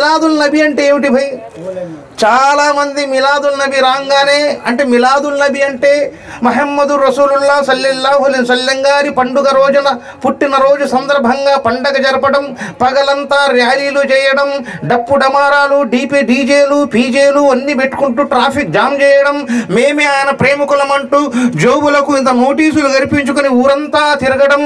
మిలాదుల్ నబీ అంటే ఏమిటి భయ్? చాలామంది మిలాదుల్ నబీ రాగానే అంటే మిలాదుల్ నబీ అంటే ముహమ్మదు రసూలుల్లాహ్ సల్లల్లాహు అలైహి వసల్లం గారి పండుగ రోజున పుట్టినరోజు సందర్భంగా పండగ జరపడం, పగలంతా ర్యాలీలు చేయడం, డప్పు డమారాలు డీజేలు పీజేలు అన్నీ పెట్టుకుంటూ ట్రాఫిక్ జామ్ చేయడం, మేమే ఆయన ప్రేమికులమంటూ జోబులకు ఇంత నోటీసులు గరిపించుకుని ఊరంతా తిరగడం,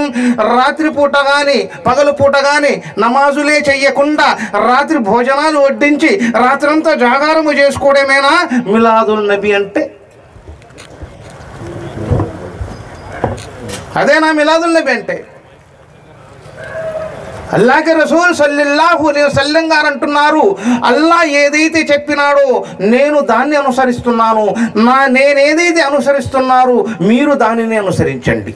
రాత్రిపూట కానీ పగలు పూట కానీ నమాజులే చెయ్యకుండా రాత్రి భోజనాలు వడ్డించి రాత్రంతా జాగారము చేసుకోవడమేనా మిలాదుల్ నబీ అంటే? అదేనా మిలాదుల్ నబీ అంటే? అల్లాహ్ రసూల్ సల్లల్లాహు అలైహి వసల్లం గారు అంటున్నారు, అల్లా ఏదైతే చెప్పినాడో నేను దాన్ని అనుసరిస్తున్నాను, నేనేదైతే అనుసరిస్తున్నారు మీరు దానిని అనుసరించండి.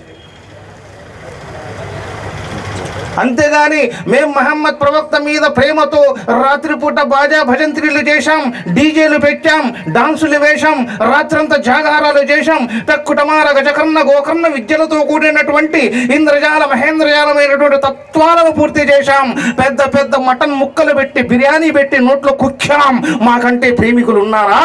అంతేగాని మేము మహమ్మద్ ప్రవక్త మీద ప్రేమతో రాత్రిపూట బాజా భజంత్రీలు చేశాం, డీజేలు పెట్టాం, డాన్సులు వేశాం, రాత్రంతా జాగారాలు చేశాం, పెక్కుటమార గజకర్ణ గోకర్ణ విద్యలతో కూడినటువంటి ఇంద్రజాల మహేంద్రజాలమైనటువంటి తత్వాలను పూర్తి చేశాం, పెద్ద పెద్ద మటన్ ముక్కలు పెట్టి బిర్యానీ పెట్టి నోట్లో కుక్కాం, మాకంటే ప్రేమికులు ఉన్నారా?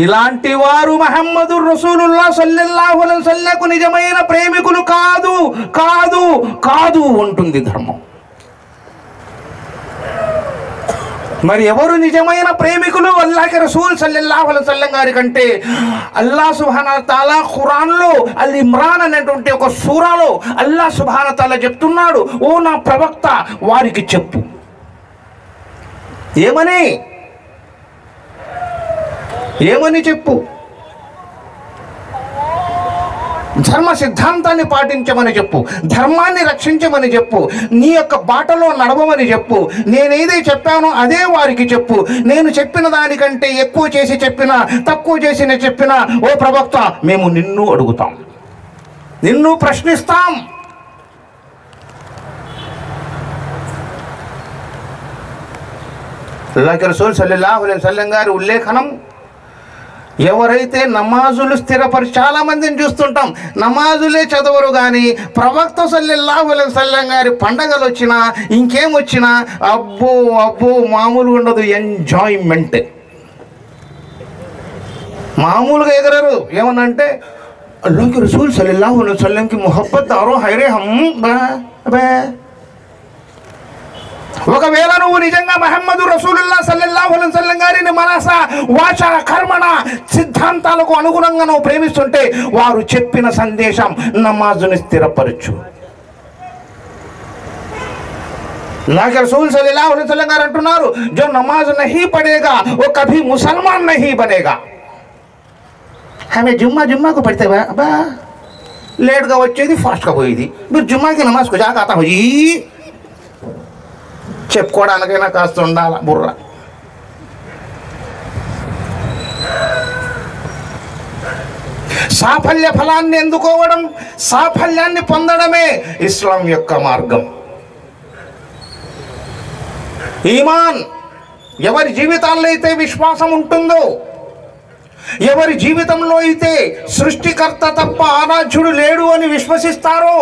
ఇలాంటి వారు ముహమ్మదు రసూలుల్లాహ్ సల్లల్లాహు అలైహి వసల్లంకు నిజమైన ప్రేమికులు కాదు కాదు కాదు ఉంటుంది ధర్మం. మరి ఎవరు నిజమైన ప్రేమికులు అల్లాహ్ రసూల్ సల్లల్లాహు అలైహి వసల్లం గారి కంటే? అల్లాహ్ సుబ్హానహు వ తఆలా ఖురాన్లో అల్ ఇమ్రాన్ అనేటువంటి ఒక సూరాలో అల్లాహ్ సుబ్హానహు వ తఆలా చెప్తున్నాడు, ఓ నా ప్రవక్త వారికి చెప్పు. ఏమని చెప్పు? ధర్మ సిద్ధాంతాన్ని పాటించమని చెప్పు, ధర్మాన్ని రక్షించమని చెప్పు, నీ యొక్క బాటలో నడవమని చెప్పు, నేనేదే చెప్పానో అదే వారికి చెప్పు. నేను చెప్పిన దానికంటే ఎక్కువ చేసి చెప్పినా తక్కువ చేసి చెప్పినా ఓ ప్రవక్త మేము నిన్ను అడుగుతాం, నిన్ను ప్రశ్నిస్తాం. అల్లాహ్ రసూల్ సల్లల్లాహు అలైహి వసల్లం గారి ఉల్లేఖనం, ఎవరైతే నమాజులు చాలా మందిని చూస్తుంటాం నమాజులే చదవరు కానీ ప్రవక్త సల్లల్లాహు అలైహి వసల్లం గారి పండగలు వచ్చినా ఇంకేం వచ్చినా అబ్బో అబ్బో మామూలుగా ఉండదు, ఎంజాయ్మెంట్. మామూలుగా ఎగరరు. ఏమనంటే అల్లాహ్ రసూల్ సల్లల్లాహు అలైహి వసల్లంకి మొహబ్బత్ దారో హైరే హమ్ బే. ఒకవేళ నువ్వు నిజంగా ముహమ్మదు రసూలుల్లాహ్ సల్లల్లాహు అలైహి వసల్లం గారిని మనస వాచ కర్మణ సిద్ధాంతాలకు అనుగుణంగా నువ్వు ప్రేమిస్తుంటే వారు చెప్పిన సందేశం నమాజుని స్థిరపరచు. అల్లాహ్ రసూల్ సల్లల్లాహు అలైహి వసల్లం గారు అంటున్నారు, జో నమాజ్ నహీ పడేగా वो कभी मुसलमान नहीं बनेगा. हमें जुम्माకు పడితే బా లేట్గా వచ్చేది ఫాస్ట్గా పోయేది, మీరు జుమ్మాకి నమాజ్కు జాగ్రత్త హోయి చెప్పుకోవడానికైనా కాస్త ఉండాల బుర్ర. సాఫల్య ఫలాన్ని ఎందుకోవడం, సాఫల్యాన్ని పొందడమే ఇస్లాం యొక్క మార్గం. ఈమాన్ ఎవరి జీవితాల్లో అయితే విశ్వాసం ఉంటుందో, ఎవరి జీవితంలో అయితే సృష్టికర్త తప్ప ఆరాధ్యుడు లేడు అని విశ్వసిస్తారో,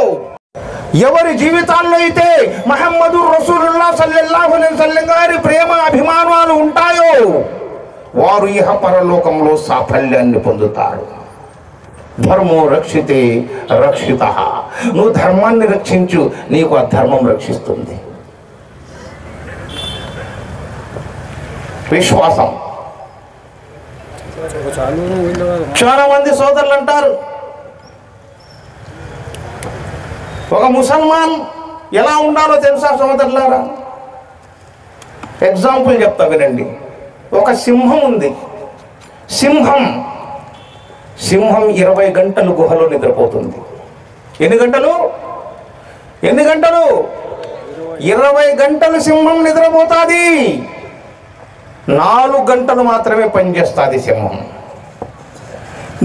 ఎవరి జీవితాల్లో అయితే ముహమ్మదు రసూలుల్లాహ్ సల్లల్లాహు అలైహి వసల్లం గారి ప్రేమ అభిమానాలు ఉంటాయో వారు ఇహ పరలోకంలో సాఫల్యాన్ని పొందుతారు. ధర్మో రక్షితే రక్షితః. నువ్వు ధర్మాన్ని రక్షించు, నీకు ఆ ధర్మం రక్షిస్తుంది. విశ్వాసం. చాలా మంది సోదరులు అంటారు, ఒక ముసల్మాన్ ఎలా ఉండాలో తెలుసా సోదరులారా? ఎగ్జాంపుల్ చెప్తా వినండి. ఒక సింహం ఉంది. సింహం 20 గంటలు గుహలో నిద్రపోతుంది. ఎన్ని గంటలు? 20 గంటలు సింహం నిద్రపోతుంది. 4 గంటలు మాత్రమే పనిచేస్తుంది సింహం.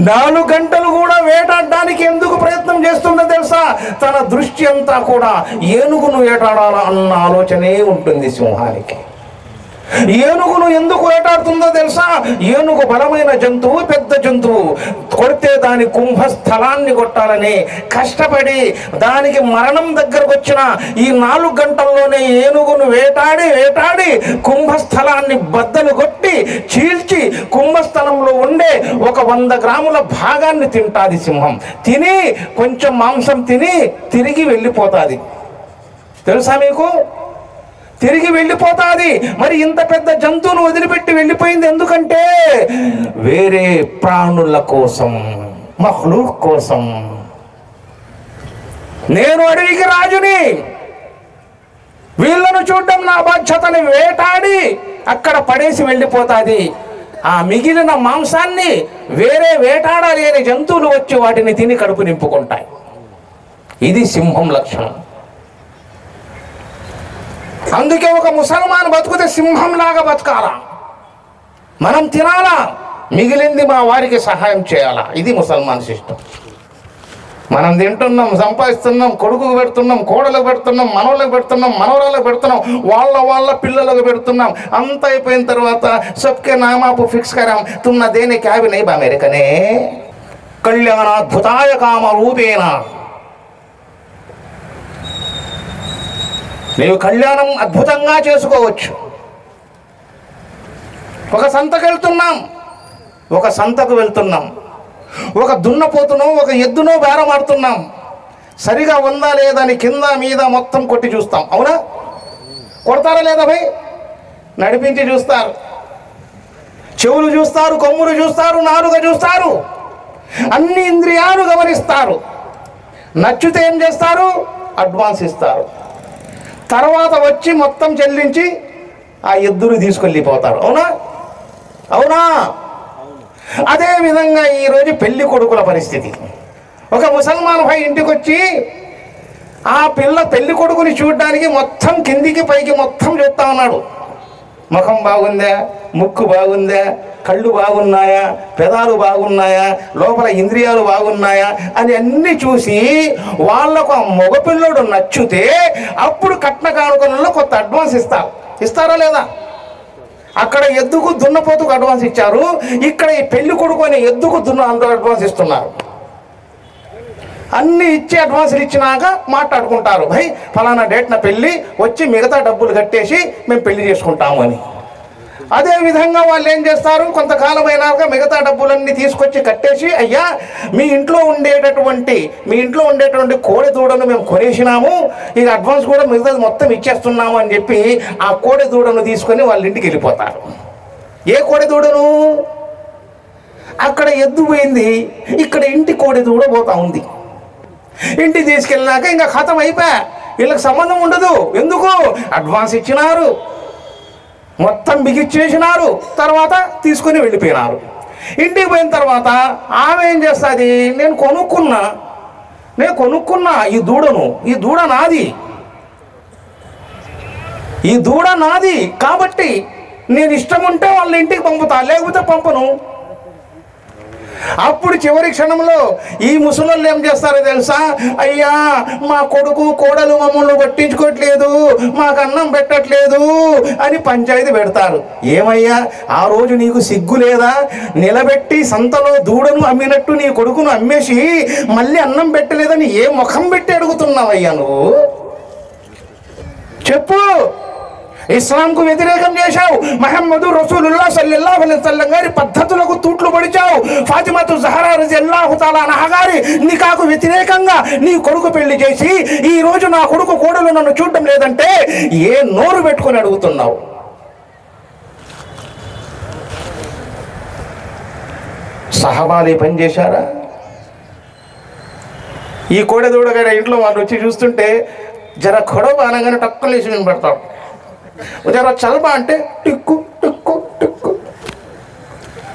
4 గంటలు కూడా వేటాడడానికి ఎందుకు ప్రయత్నం చేస్తుందో తెలుసా? తన దృష్టి అంతా కూడా ఏనుగును వేటాడాలా అన్న ఆలోచనే ఉంటుంది సింహానికి. ఏనుగును ఎందుకు వేటాడుతుందో తెలుసా? ఏనుగు బలమైన జంతువు, పెద్ద జంతువు. కొడితే దాని కుంభస్థలాన్ని కొట్టాలని కష్టపడి దానికి మరణం దగ్గరకు వచ్చిన ఈ 4 గంటల్లోనే ఏనుగును వేటాడి కుంభస్థలాన్ని బద్దలు కొట్టి చీల్చి కుంభస్థలంలో ఉండే ఒక 100 గ్రాముల భాగాన్ని తింటాది సింహం. తిని కొంచెం మాంసం తిని తిరిగి వెళ్ళిపోతాది. తెలుసా మీకు? తిరిగి వెళ్ళిపోతాది. మరి ఇంత పెద్ద జంతువును వదిలిపెట్టి వెళ్ళిపోయింది ఎందుకంటే వేరే ప్రాణుల కోసం, మఖ్లూక్ కోసం. నేను అడవికి రాజుని, వీళ్ళను చూడడం నా బాధ్యతని వేటాడి అక్కడ పడేసి వెళ్ళిపోతాది. ఆ మిగిలిన మాంసాన్ని వేరే వేటాడలేని జంతువులు వచ్చి వాటిని తిని కడుపు నింపుకుంటాయి. ఇది సింహం లక్షణం. అందుకే ఒక ముసల్మాన్ బతుకుతే సింహంలాగా బతకాలా, మనం తినాలా, మిగిలింది మా వారికి సహాయం చేయాలా. ఇది ముసల్మాన్ సిస్టమ్. మనం తింటున్నాం, సంపాదిస్తున్నాం, కొడుకుకు పెడుతున్నాం, కోడలకు పెడుతున్నాం, మనోళ్ళకు పెడుతున్నాం, మనవరాలకు పెడుతున్నాం, వాళ్ళ పిల్లలకు పెడుతున్నాం. అంత అయిపోయిన తర్వాత సబ్కే నామాపు ఫిక్స్ కరాం, తుమ్ నా దేనే క్యా భీ నహీ బా మేరే కనే కళ్యాణాద్భుతాయ కామ రూపేణ. నీవు కళ్యాణం అద్భుతంగా చేసుకోవచ్చు. ఒక సంతకు వెళ్తున్నాం, ఒక దున్నపోతునో ఒక ఎద్దునో బేరమాడుతున్నాం. సరిగా ఉందా లేదా అని కింద మీద మొత్తం కొట్టి చూస్తాం. అవునా? కొడతారా లేదా భయ్? నడిపించి చూస్తారు, చెవులు చూస్తారు, కొమ్ములు చూస్తారు, నాలుక చూస్తారు, అన్ని ఇంద్రియాలు గమనిస్తారు. నచ్చితే ఏం చేస్తారు? అడ్వాన్స్ ఇస్తారు. తర్వాత వచ్చి మొత్తం చెల్లించి ఆ ఎద్దును తీసుకెళ్ళిపోతారు. అవునా? అదేవిధంగా ఈరోజు పెళ్లి కొడుకుల పరిస్థితి. ఒక ముసల్మాన్ భాయ్ ఇంటికి వచ్చి ఆ పెళ్లి కొడుకుని చూడడానికి మొత్తం కిందికి పైకి మొత్తం చూస్తా ఉన్నాడు. ముఖం బాగుందా, ముక్కు బాగుందా, కళ్ళు బాగున్నాయా, పెదాలు బాగున్నాయా, లోపల ఇంద్రియాలు బాగున్నాయా అని అన్ని చూసి వాళ్ళకు ఆ మగపిల్లడు నచ్చితే అప్పుడు కట్న కానుకలలో కొత్త అడ్వాన్స్ ఇస్తారా లేదా? అక్కడ ఎద్దుకు దున్నపోతుకు అడ్వాన్స్ ఇచ్చారు, ఇక్కడ ఈ పెళ్లి కొడుకు అనే ఎద్దుకు అందరూ అడ్వాన్స్ ఇస్తున్నారు. అన్ని ఇచ్చి అడ్వాన్సులు ఇచ్చినాక మాట్లాడుకుంటారు, భయ్ ఫలానా డేట్న పెళ్ళి, వచ్చి మిగతా డబ్బులు కట్టేసి మేము పెళ్లి చేసుకుంటాము అని. అదేవిధంగా వాళ్ళు ఏం చేస్తారు, కొంతకాలం అయినాక మిగతా డబ్బులన్నీ తీసుకొచ్చి కట్టేసి, అయ్యా మీ ఇంట్లో ఉండేటువంటి కోడె దూడను మేము కొనేసినాము, ఇక అడ్వాన్స్ కూడా మిగతాది మొత్తం ఇచ్చేస్తున్నాము అని చెప్పి ఆ కోడె దూడను తీసుకొని వాళ్ళ ఇంటికి వెళ్ళిపోతారు. ఏ కోడె దూడను? అక్కడ ఎద్దు పోయింది, ఇక్కడ ఇంటి కోడె దూడ పోతా ఉంది. ఇంటికి తీసుకెళ్ళినాక ఇంకా ఖతం అయిపోయా, వీళ్ళకి సంబంధం ఉండదు. ఎందుకు? అడ్వాన్స్ ఇచ్చినారు, మొత్తం బిగిచ్చేసినారు, తర్వాత తీసుకొని వెళ్ళిపోయినారు. ఇంటికి పోయిన తర్వాత ఆమె ఏం చేస్తుంది, నేను కొనుక్కున్నా ఈ దూడను, ఈ దూడ నాది కాబట్టి నేను ఇష్టం ఉంటే వాళ్ళ ఇంటికి పంపుతా, లేకపోతే పంపను. అప్పుడు చివరి క్షణంలో ఈ ముసలోళ్ళు ఏం చేస్తారో తెలుసా? అయ్యా మా కొడుకు కోడలు మమ్మల్ని పట్టించుకోవట్లేదు, మాకు అన్నం పెట్టట్లేదు అని పంచాయతీ పెడతారు. ఏమయ్యా ఆ రోజు నీకు సిగ్గు లేదా? నిలబెట్టి సంతలో దూడను అమ్మినట్టు నీ కొడుకును అమ్మేసి మళ్ళీ అన్నం పెట్టలేదని ఏ ముఖం పెట్టి అడుగుతున్నావయ్యా నువ్వు? చెప్పు. ఇస్లాంకు వ్యతిరేకం చేశావు, మహమ్మదు రసూలుల్లాహ్ సల్లల్లాహు అలైహి వసల్లం గారి పద్ధతులకు తూట్లు పడిచావు, ఫాతిమతు జహరా రజియల్లాహు తఆలా అన్హా గారి నికాకు వ్యతిరేకంగా నీ కొడుకు పెళ్లి చేసి ఈ రోజు నా కొడుకు కోడలు నన్ను చూడడం లేదంటే ఏ నోరు పెట్టుకొని అడుగుతున్నావు? సహాబాలు పని చేశారా? ఈ కోడెదూడ గారి ఇంట్లో వాళ్ళు వచ్చి చూస్తుంటే జర గొడవ అనగానే టక్కులు వేసి వినబడతాడు, జర చల్బా అంటే టిక్కు టిక్కు టిక్కు,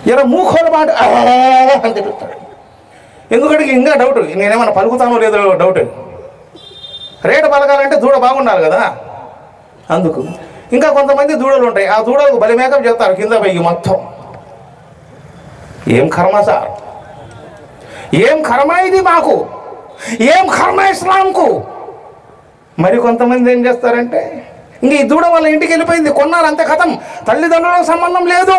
జర మూఖోలబా అంటే అని తిరుగుతాడు. ఎందుకంటే ఇంకా డౌట్, నేనేమన్నా పలుకుతానో లేదో డౌట్. రేటు పలకాలంటే దూడ బాగుండాలి కదా, అందుకు. ఇంకా కొంతమంది దూడలు ఉంటాయి, ఆ దూడలకు బలి మేకప్ చేస్తారు కింద పైకి మొత్తం. ఏం కర్మ సార్, ఏం కర్మ ఇది మాకు, ఏం కర్మ ఇస్లాంకు. మరి కొంతమంది ఏం చేస్తారంటే ఇంక ఈ దూడ వాళ్ళ ఇంటికి వెళ్ళిపోయింది, కొన్నారు అంతే, కథం. తల్లిదండ్రులకు సంబంధం లేదు.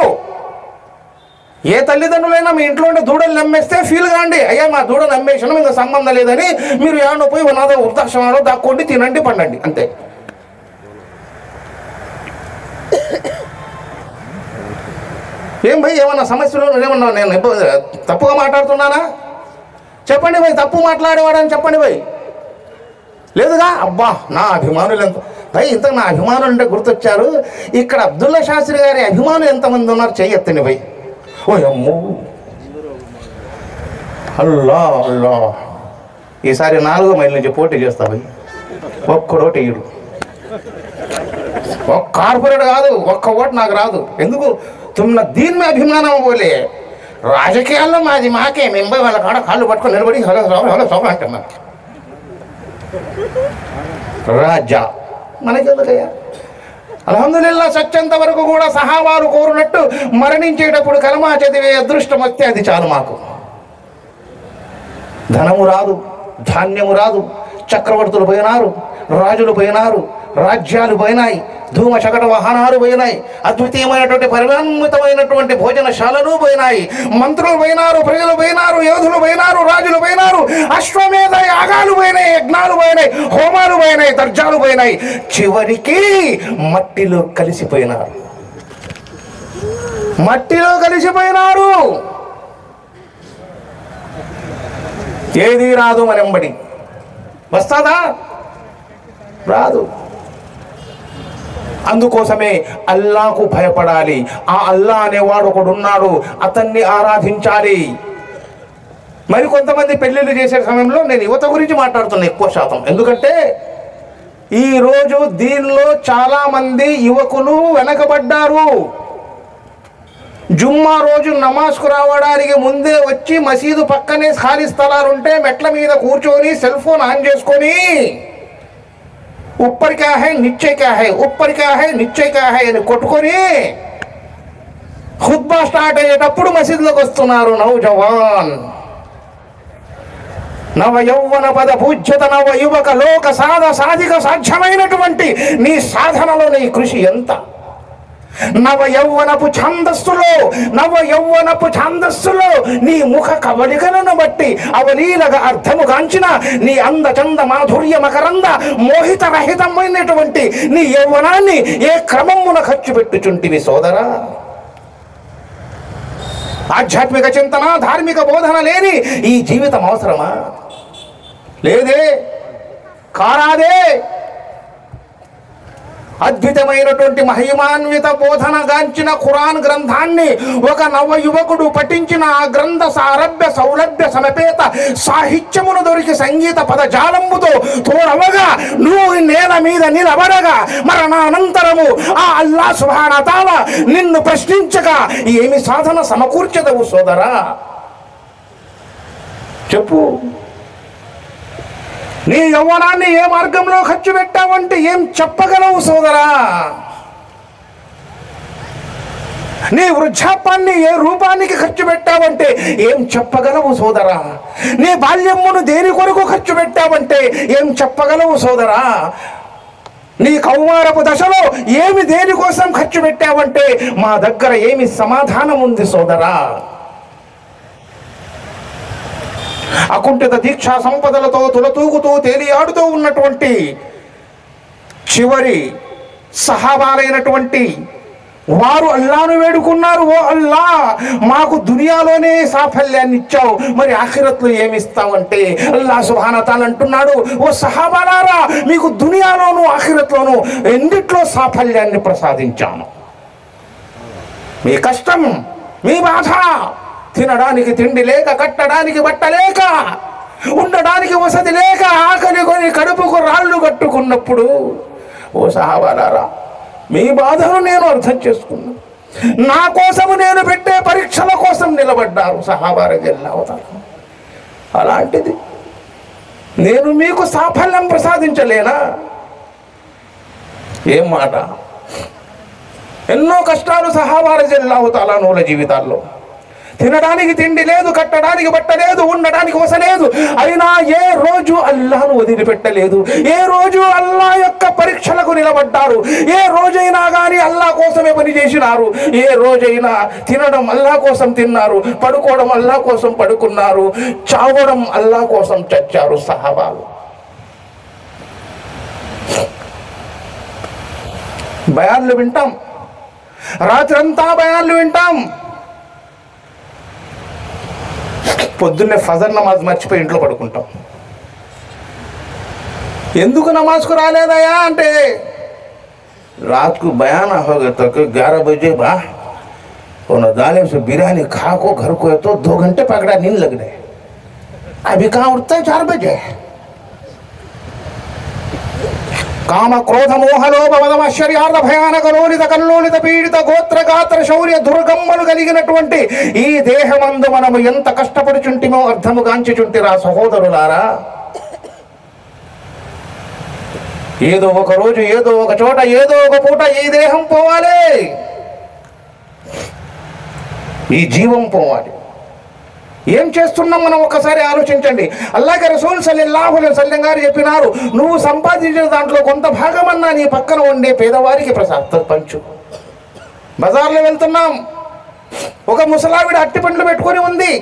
ఏ తల్లిదండ్రులైనా మీ ఇంట్లో ఉండే దూడలు నమ్మేస్తే ఫీల్ కాండి, అయ్యా మా దూడను నమ్మేసినాం, ఇంకా సంబంధం లేదని. మీరు ఏమన్నా పోయి ఉన్నదో వృద్ధాశ్రమంలో దాక్కోండి, తినండి, పండండి, అంతే. ఏం భయ్, ఏమన్నా సమస్యలు ఏమన్నా నేను తప్పుగా మాట్లాడుతున్నానా? చెప్పండి భయ్, తప్పు మాట్లాడేవాడని చెప్పండి భయ్. లేదుగా? అబ్బా నా అభిమానులు ఎంత భయ్, ఇంత నా అభిమానులు అంటే గుర్తొచ్చారు. ఇక్కడ అబ్దుల్లా శాస్త్రి గారి అభిమానులు ఎంతమంది ఉన్నారు చెయ్యెత్తండి భయ్. ఓ అమ్మో, అల్లా అల్లా. ఈసారి 4 మైళ్ళ నుంచి పోటీ చేస్తా భయ్, ఒక్కడోటి ఇడు. ఒక్క కార్పొరేట్ కాదు, ఒక్క ఓటు నాకు రాదు. ఎందుకు? తుమ్మ దీని మీద అభిమానం పోలే. రాజకీయాల్లో మాది మాకే, మేము వాళ్ళ కాడ కాళ్ళు పట్టుకొని నిలబడి సోమ అంటున్నాం. రాజా మనకెందుకయ్యా? అల్హమ్దులిల్లా సత్యంత వరకు కూడా సహాబాలు కోరినట్టు మరణించేటప్పుడు కలమా చదివే అదృష్టం వస్తే అది చాలు మాకు. ధనము రాదు, ధాన్యము రాదు, చక్రవర్తులు పోయినారు, రాజులు పోయినారు, రాజ్యాలు పోయినాయి, ధూమశకట వాహనాలు పోయినాయి, అద్వితీయమైనటువంటి పరిణామితమైనటువంటి భోజనశాలలు పోయినాయి, మంత్రులు పోయినారు, ప్రజలు పోయినారు, యోధులు పోయినారు, రాజులు పోయినారు, అశ్వమేధ యాగాలు పోయినాయి, యజ్ఞాలు పోయినాయి, హోమాలు పోయినాయి, దర్జాలు పోయినాయి, చివరికి మట్టిలో కలిసిపోయినారు. మట్టిలో కలిసిపోయినారు. ఏది రాదు మనంబడి. వస్తాదా? రాదు. అందుకోసమే అల్లాకు భయపడాలి. ఆ అల్లా అనేవాడు ఒకడున్నాడు, అతన్ని ఆరాధించాలి. మరి కొంతమంది పెళ్ళిళ్ళు చేసే సమయంలో నేను యువత గురించి మాట్లాడుతున్నా ఎక్కువ శాతం. ఎందుకంటే ఈరోజు దీనిలో చాలామంది యువకులు వెనకబడ్డారు. జుమ్మా రోజు నమాజ్కు రావడానికి ముందే వచ్చి మసీదు పక్కనే ఖాళీ స్థలాలుంటే మెట్ల మీద కూర్చొని సెల్ ఫోన్ ఆన్ చేసుకొని ఉప్పర్ క్యా హై నిచ్చే క్యా హై, ఉప్పర్ క్యా హై నిచ్చే క్యా హై అని కొట్టుకొని ఖుత్బా స్టార్ట్ అయ్యేటప్పుడు మసీదులోకి వస్తున్నారు నౌజవాన్. నవ యౌవన పద పూజ్యత నవ యువక లోక సాధిక సాధ్యమైనటువంటి నీ సాధనలో నీ కృషి ఎంత? నవ యౌవనపు ఛాందస్సులో నీ ముఖ కవళికలను బట్టి అవలీలగా అర్థము గాంచిన నీ అందచంద మాధుర్య మకరంద మోహిత రహితమైనటువంటి నీ యౌవనాన్ని ఏ క్రమమున ఖర్చు పెట్టుచుంటివి సోదరా? ఆధ్యాత్మిక చింతన, ధార్మిక బోధన లేని ఈ జీవితం అవసరమా? లేదే, కారాదే. అద్భుతమైనటువంటి మహిమాన్విత బోధన గాంచిన ఖురాన్ గ్రంథాన్ని ఒక నవ యువకుడు పఠించిన ఆ గ్రంథ సారభ్య సౌలభ్య సమపేత సాహిత్యమును దొరికి సంగీత పదజాలంబుతో తోడవగా నువ్వు నేల మీద నిలబడగా మరణానంతరము ఆ అల్లా సుబ్హాన తాలా నిన్ను ప్రశ్నించగా ఏమి సాధన సమకూర్చదవు సోదరా? చెప్పు. నీ యవ్వనాన్ని ఏ మార్గంలో ఖర్చు పెట్టావంటే ఏం చెప్పగలవు సోదరా? నీ వృద్ధాప్యాన్ని ఏ రూపానికి ఖర్చు పెట్టావంటే ఏం చెప్పగలవు సోదరా? నీ బాల్యమును దేని కొరకు ఖర్చు పెట్టావంటే ఏం చెప్పగలవు సోదరా? నీ కౌమారపు దశలో ఏమి దేనికోసం ఖర్చు పెట్టావంటే మా దగ్గర ఏమి సమాధానం ఉంది సోదరా? అకుంఠిత దీక్షా సంపదలతో తులతూగుతూ తేలియాడుతూ ఉన్నటువంటి చివరి సహాబాలైనటువంటి వారు అల్లాను వేడుకున్నారు. ఓ అల్లా, మాకు దునియాలోనే సాఫల్యాన్ని ఇచ్చావు, మరి ఆఖిరత్లో ఏమిస్తావంటే అల్లా సుబ్హాన తాలా అంటున్నాడు, ఓ సహాబాలారా, మీకు దునియాలోను ఆఖిరత్లోను రెండిట్లో సాఫల్యాన్ని ప్రసాదించాను. మీ కష్టం, మీ బాధ, తినడానికి తిండి లేక, కట్టడానికి బట్ట లేక, ఉండడానికి వసతి లేక, ఆకలి కొని కడుపుకు రాళ్ళు కట్టుకున్నప్పుడు ఓ సహాబాలారా, మీ బాధను నేను అర్థం చేసుకున్నా. నా కోసము నేను పెట్టే పరీక్షల కోసం నిలబడ్డారు సహాబా రలియల్లాహు తఆలా. అలాంటిది నేను మీకు సాఫల్యం ప్రసాదించలేనా? ఏం మాట! ఎన్నో కష్టాలు సహాబా రలియల్లాహు తఆలా నూల జీవితాల్లో. తినడానికి తిండి లేదు, కట్టడానికి బట్ట లేదు, ఉండడానికి వసలేదు. అయినా ఏ రోజు అల్లాహను వదిలిపెట్టలేదు, ఏ రోజు అల్లా యొక్క పరీక్షలకు నిలబడ కష్టపడ్డారు, ఏ రోజైనా కానీ అల్లా కోసమే పని చేసినారు, ఏ రోజైనా తినడం అల్లా కోసం తిన్నారు, పడుకోవడం అల్లా కోసం పడుకున్నారు, చావడం అల్లా కోసం చచ్చారు సహాబాలు. బయాన్లు వింటాం, రాత్రంతా బయాన్లు వింటాం, పొద్దున్నే ఫజర్ నమాజ్ మర్చిపోయి ఇంట్లో పడుకుంటాం. ఎందుకు నమాజ్కు రాలేదయా అంటే रात को बयान होगा तक 11 बजे बा और दालेम से बिरयानी खा को घर को है तो 2 घंटे पकड़ा नींद लग रहे, अभी कहाँ उठता है 4 बजे. काम क्रोध मोह लोभ मदमश्चर्यार्थ భయానక లోలిత కల్లోలిత పీడిత గోత్ర గాత్ర శౌర్య దుర్గమ్మలు కలిగినటువంటి ఈ దేహమందు మనము ఎంత కష్టపడుచుంటిమో అర్థము గాంచుచుంటిరా సహోదరులారా. ఏదో ఒక రోజు ఏదో ఒక చోట ఏదో ఒక పూట ఈ దేహం పోవాలి, ఈ జీవం పోవాలి. ఏం చేస్తున్నాం మనం ఒక్కసారి ఆలోచించండి. అల్లాహ్ రసూల్ సల్లల్లాహు అలైహి వసల్లం గారు చెప్పినారు, నువ్వు సంపాదించిన దాంట్లో కొంత భాగమన్నా నీ పక్కన ఉండే పేదవారికి పంచు. బజార్లో వెళ్తున్నాం, ఒక ముసలావిడ అట్టి పండ్లు పెట్టుకొని ఉంది,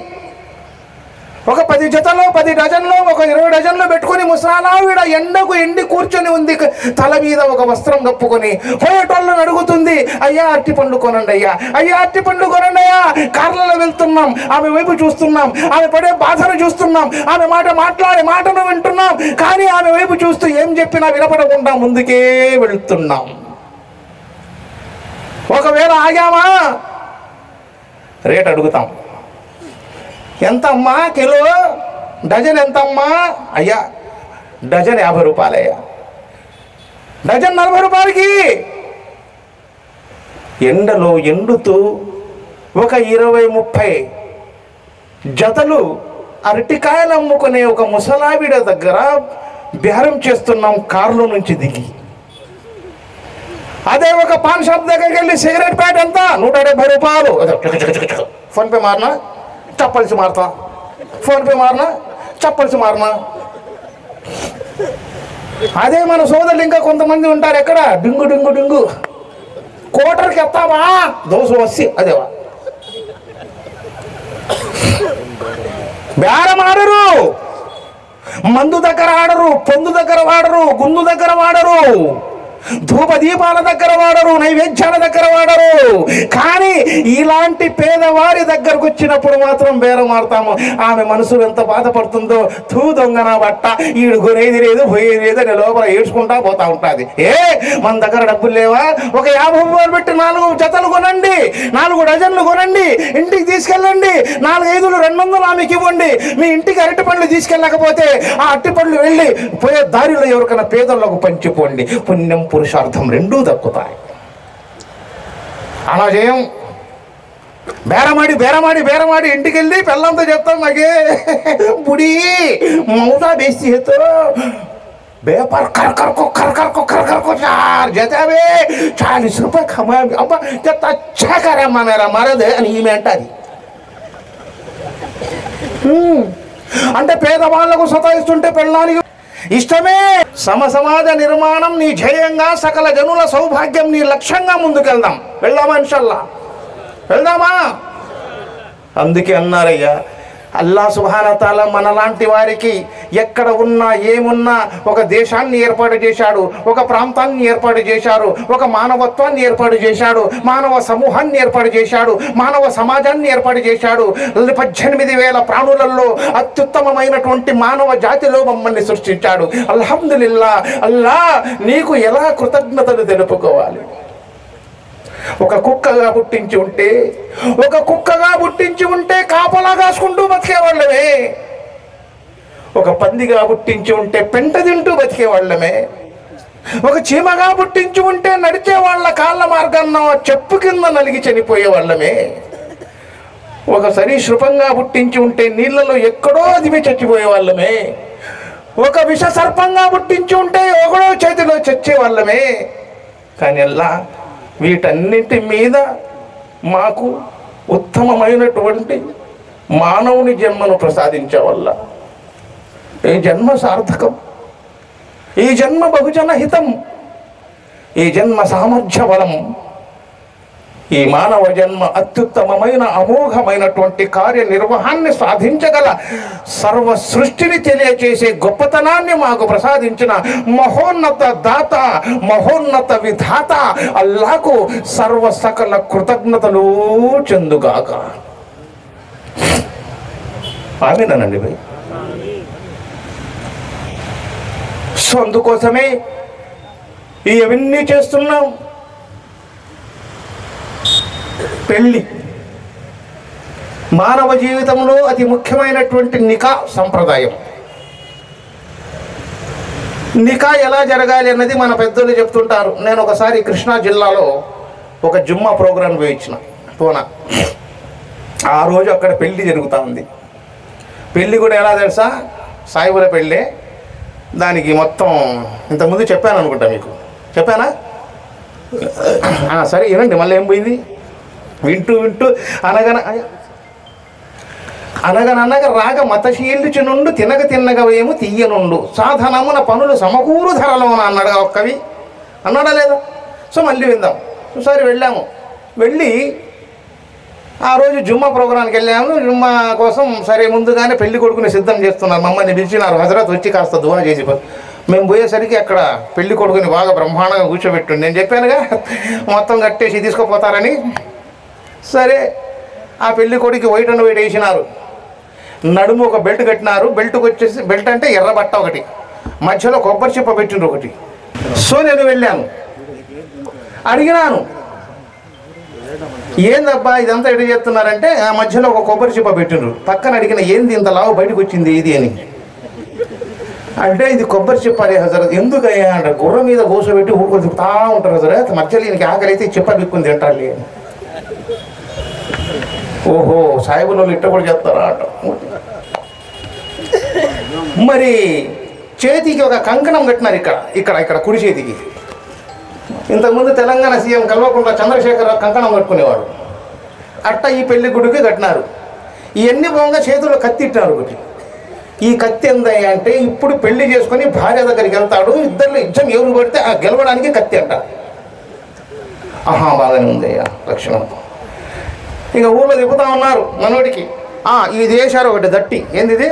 ఒక 10 జతలో 10 డజన్లో ఒక 20 డజన్లో పెట్టుకొని ముసలావిడ ఎండకు ఎండి కూర్చొని ఉంది, తల మీద ఒక వస్త్రం కప్పుకొని. పోయేటోళ్ళని అడుగుతుంది, అయ్యా అట్టి పండ్లు కొనండి అయ్యా, అయ్యా అట్టి పండ్లు కొనండి అయ్యా. కార్లలో వెళ్తున్నాం, ఆమె వైపు చూస్తున్నాం, ఆమె పడే బాధను చూస్తున్నాం, ఆమె మాట్లాడే మాటను వింటున్నాం, కానీ ఆమె వైపు చూస్తూ ఏం చెప్పినా వినపడకుండా ముందుకే వెళ్తున్నాం. ఒకవేళ ఆగామా రేట్ అడుగుతాం, ఎంతమ్మా కిలో, డజన్ ఎంతమ్మా, అయ్యా డజన్ 50 రూపాయలయ్యా, డజన్ 40 రూపాయలకి. ఎండలో ఎండుతూ ఒక 20-30 జతలు అరటికాయలు అమ్ముకునే ఒక ముసలావిడ దగ్గర బేరం చేస్తున్నాం కారులో నుంచి దిగి. అదే ఒక పాన్ షాప్ దగ్గరికి వెళ్ళి సిగరెట్ ప్యాకెట్ ఎంత 170 రూపాయలు, ఫోన్పే మారినా चप्पल से मारता, फोन पे मारना चप्पल से मारना. అదే మన సోదరులు ఇంకా కొంతమంది ఉంటారు, ఎక్కడ డింగు డింగు డింగు కోటర్కి ఎత్తావా 280, అదేవా బేరం ఆడరు, మందు దగ్గర ఆడరు, పొందు దగ్గర వాడరు, గుండు దగ్గర వాడరు, ధూపదీపాల దగ్గర వాడరు, నైవేద్యాల దగ్గర వాడరు. కానీ ఇలాంటి పేదవారి దగ్గరకు వచ్చినప్పుడు మాత్రం బేరం ఆడతాము. ఆమె మనసు ఎంత బాధపడుతుందో, తూ దొంగన బట్ట, ఈడు కొనేది లేదు పోయేది లేదు అని లోపల ఏడ్చుకుంటా పోతా ఉంటుంది. మన దగ్గర డబ్బులు లేవా, ఒక 50 రూపాయలు పెట్టి 4 జతలు కొనండి, 4 డజన్లు కొనండి, ఇంటికి తీసుకెళ్ళండి, 4-5 200 ఆమెకి ఇవ్వండి. మీ ఇంటికి అరటి పండ్లు తీసుకెళ్ళకపోతే ఆ అరటి పండ్లు వెళ్ళి పోయే దారిలో ఎవరికైనా పేదలకు పంచిపోండి, పుణ్యం పురుషార్థం రెండూ దక్కుతాయి. అలా చేయం. బేరమాడి ఇంటికి వెళ్ళి పిల్లంతా చెప్తాం, మాకే బుడి మౌతా బేసి హేతో व्यापार कर कर को 4 जतावे 40 रुपये कमा. अब्बा कितना अच्छा करे मेरा मरद అని ఈమె అంటది. అంటే పేదవాళ్లకు సతాయిస్తుంటే పెళ్ళానికి ఇష్టమే. సమాజ నిర్మాణం నీ ధ్యేయంగా, సకల జనుల సౌభాగ్యం నీ లక్ష్యంగా ముందుకెళ్దాం. వెళ్దామా ఇన్షాల్లా, వెళ్దామా? అందుకే అన్నారయ్యా, అల్లాహ్ సుబ్హానహు తఆలా మనలాంటి వారికి ఎక్కడ ఉన్నా ఏమున్నా ఒక దేశాన్ని ఏర్పాటు చేశాడు, ఒక ప్రాంతాన్ని ఏర్పాటు చేశాడు, ఒక మానవత్వాన్ని ఏర్పాటు చేశాడు, మానవ సమూహాన్ని ఏర్పాటు చేశాడు, మానవ సమాజాన్ని ఏర్పాటు చేశాడు. 18,000 ప్రాణులలో అత్యుత్తమమైనటువంటి మానవ జాతిలో మమ్మల్ని సృష్టించాడు. అల్హమ్దులిల్లా. అల్లాహ్ నీకు ఎలా కృతజ్ఞతలు తెలుపుకోవాలి? ఒక కుక్కగా పుట్టించి ఉంటే కాపలా కాసుకుంటూ బతికేవాళ్ళమే, ఒక పందిగా పుట్టించి ఉంటే పెంట తింటూ బతికేవాళ్ళమే, ఒక చీమగా పుట్టించి ఉంటే నడిచే వాళ్ళ కాళ్ళ మార్గాన్న చెప్పు కింద నలిగి చనిపోయేవాళ్ళమే, ఒక సరీసృపంగా పుట్టించి ఉంటే నీళ్లలో ఎక్కడో అదిమి చచ్చిపోయే వాళ్ళమే, ఒక విష సర్పంగా పుట్టించి ఉంటే ఒకడో చేతిలో చచ్చేవాళ్ళమే. కానీ అల్లా వీటన్నింటి మీద మాకు ఉత్తమమైనటువంటి మానవుని జన్మను ప్రసాదించే వల్ల ఈ జన్మ సార్థకం, ఈ జన్మ బహుజన హితం. ఈ జన్మ సామర్థ్య బలం, ఈ మానవ జన్మ అత్యుత్తమమైన అమోఘమైనటువంటి కార్యనిర్వహాన్ని సాధించగల సర్వ సృష్టిని తెలియచేసే గొప్పతనాన్ని మాకు ప్రసాదించిన మహోన్నత దాత, మహోన్నత విధాత అల్లాహకు సర్వ సకల కృతజ్ఞతలు చెందుగాక. ఆమీనండి భయ్. సో అందుకోసమే ఇవన్నీ చేస్తున్నాం. పెళ్ళి మానవ జీవితంలో అతి ముఖ్యమైనటువంటి నికా సంప్రదాయం. నికా ఎలా జరగాలి అన్నది మన పెద్దలు చెప్తుంటారు. నేను ఒకసారి కృష్ణా జిల్లాలో ఒక జుమ్మా ప్రోగ్రాం వేయించిన పూనా. ఆ రోజు అక్కడ పెళ్ళి జరుగుతూ ఉంది. పెళ్ళి కూడా ఎలా తెలుసా, సాయిబుల పెళ్ళే. దానికి మొత్తం ఇంతకుముందు చెప్పాను అనుకుంటా, మీకు చెప్పానా? సరే వినండి, మళ్ళీ ఏం పోయింది. వింటూ అనగననగ రాగ మతశీలుచునుండు తినగ తిన్నగ వేము తీయనుండు సాధనమున పనులు సమకూరు ధరలోన అన్నాడుగా ఒక కవి, అన్నాడా లేదా? సో మళ్ళీ విందాం. ఒకసారి వెళ్ళాము. వెళ్ళి ఆ రోజు జుమ్మా ప్రోగ్రాంకి వెళ్ళాము. జుమ్మా కోసం సరే ముందుగానే పెళ్లి కొడుకుని సిద్ధం చేస్తున్నారు. మమ్మల్ని పిలిచినారు. హజరత్ వచ్చి కాస్త దువా చేసి మేము పోయేసరికి అక్కడ పెళ్లి కొడుకుని బాగా బ్రహ్మాండంగా కూర్చోబెట్టు. నేను చెప్పానుగా మొత్తం కట్టేసి తీసుకుపోతారని. సరే ఆ పెళ్లి కొడుకు వైట్ అండ్ వైట్ వేసినారు. నడుము ఒక బెల్ట్ కట్టినారు. బెల్ట్కి వచ్చేసి, బెల్ట్ అంటే ఎర్ర బట్ట ఒకటి, మధ్యలో కొబ్బరి చిప్ప పెట్టిండ్రు ఒకటి. సో నేను వెళ్ళాను, అడిగినాను, ఏందబ్బా ఇదంతా ఎటు చేస్తున్నారంటే ఆ మధ్యలో ఒక కొబ్బరి చిప్ప పెట్టిండ్రు. పక్కన అడిగిన, ఏంది ఇంత లావు బయటకు వచ్చింది ఇది అని. అంటే ఇది కొబ్బరి చిప్పలే హజరత్. ఎందుకయ్యా అంటే, గుర్రం మీద కూర్చోబెట్టి ఊరుకొని తిప్పుతా ఉంటారు హజరత్, మధ్యలో ఈయనకి ఆకలి అయితే చిప్ప బిక్కుని తింటారు. ఓహో, సాయిబులు ఇట్ట కూడా చెప్తారా అంట. మరి చేతికి ఒక కంకణం కట్టినారు ఇక్కడ ఇక్కడ ఇక్కడ కుడి చేతికి. ఇంతకుముందు తెలంగాణ సీఎం కల్వకుంట్ల చంద్రశేఖరరావు కంకణం కట్టుకునేవాడు. అట్ట ఈ పెళ్లి గుడికి కట్టినారు. ఇవన్నీ బాగా చేతుల్లో కత్తి ఇట్టారు ఒకటి. ఈ కత్తి ఎందయ్యా అంటే, ఇప్పుడు పెళ్లి చేసుకుని భార్య దగ్గరికి వెళ్తాడు, ఇద్దరు యుద్ధం ఎవరు పడితే ఆ గెలవడానికి కత్తి అంట. ఆహా, బాగానే ఉందయ్యా లక్షణం. ఇక ఊళ్ళో తిప్పుతా ఉన్నారు మనోడికి. ఇది వేశారు ఒకటి దట్టి, ఏంది ఇది,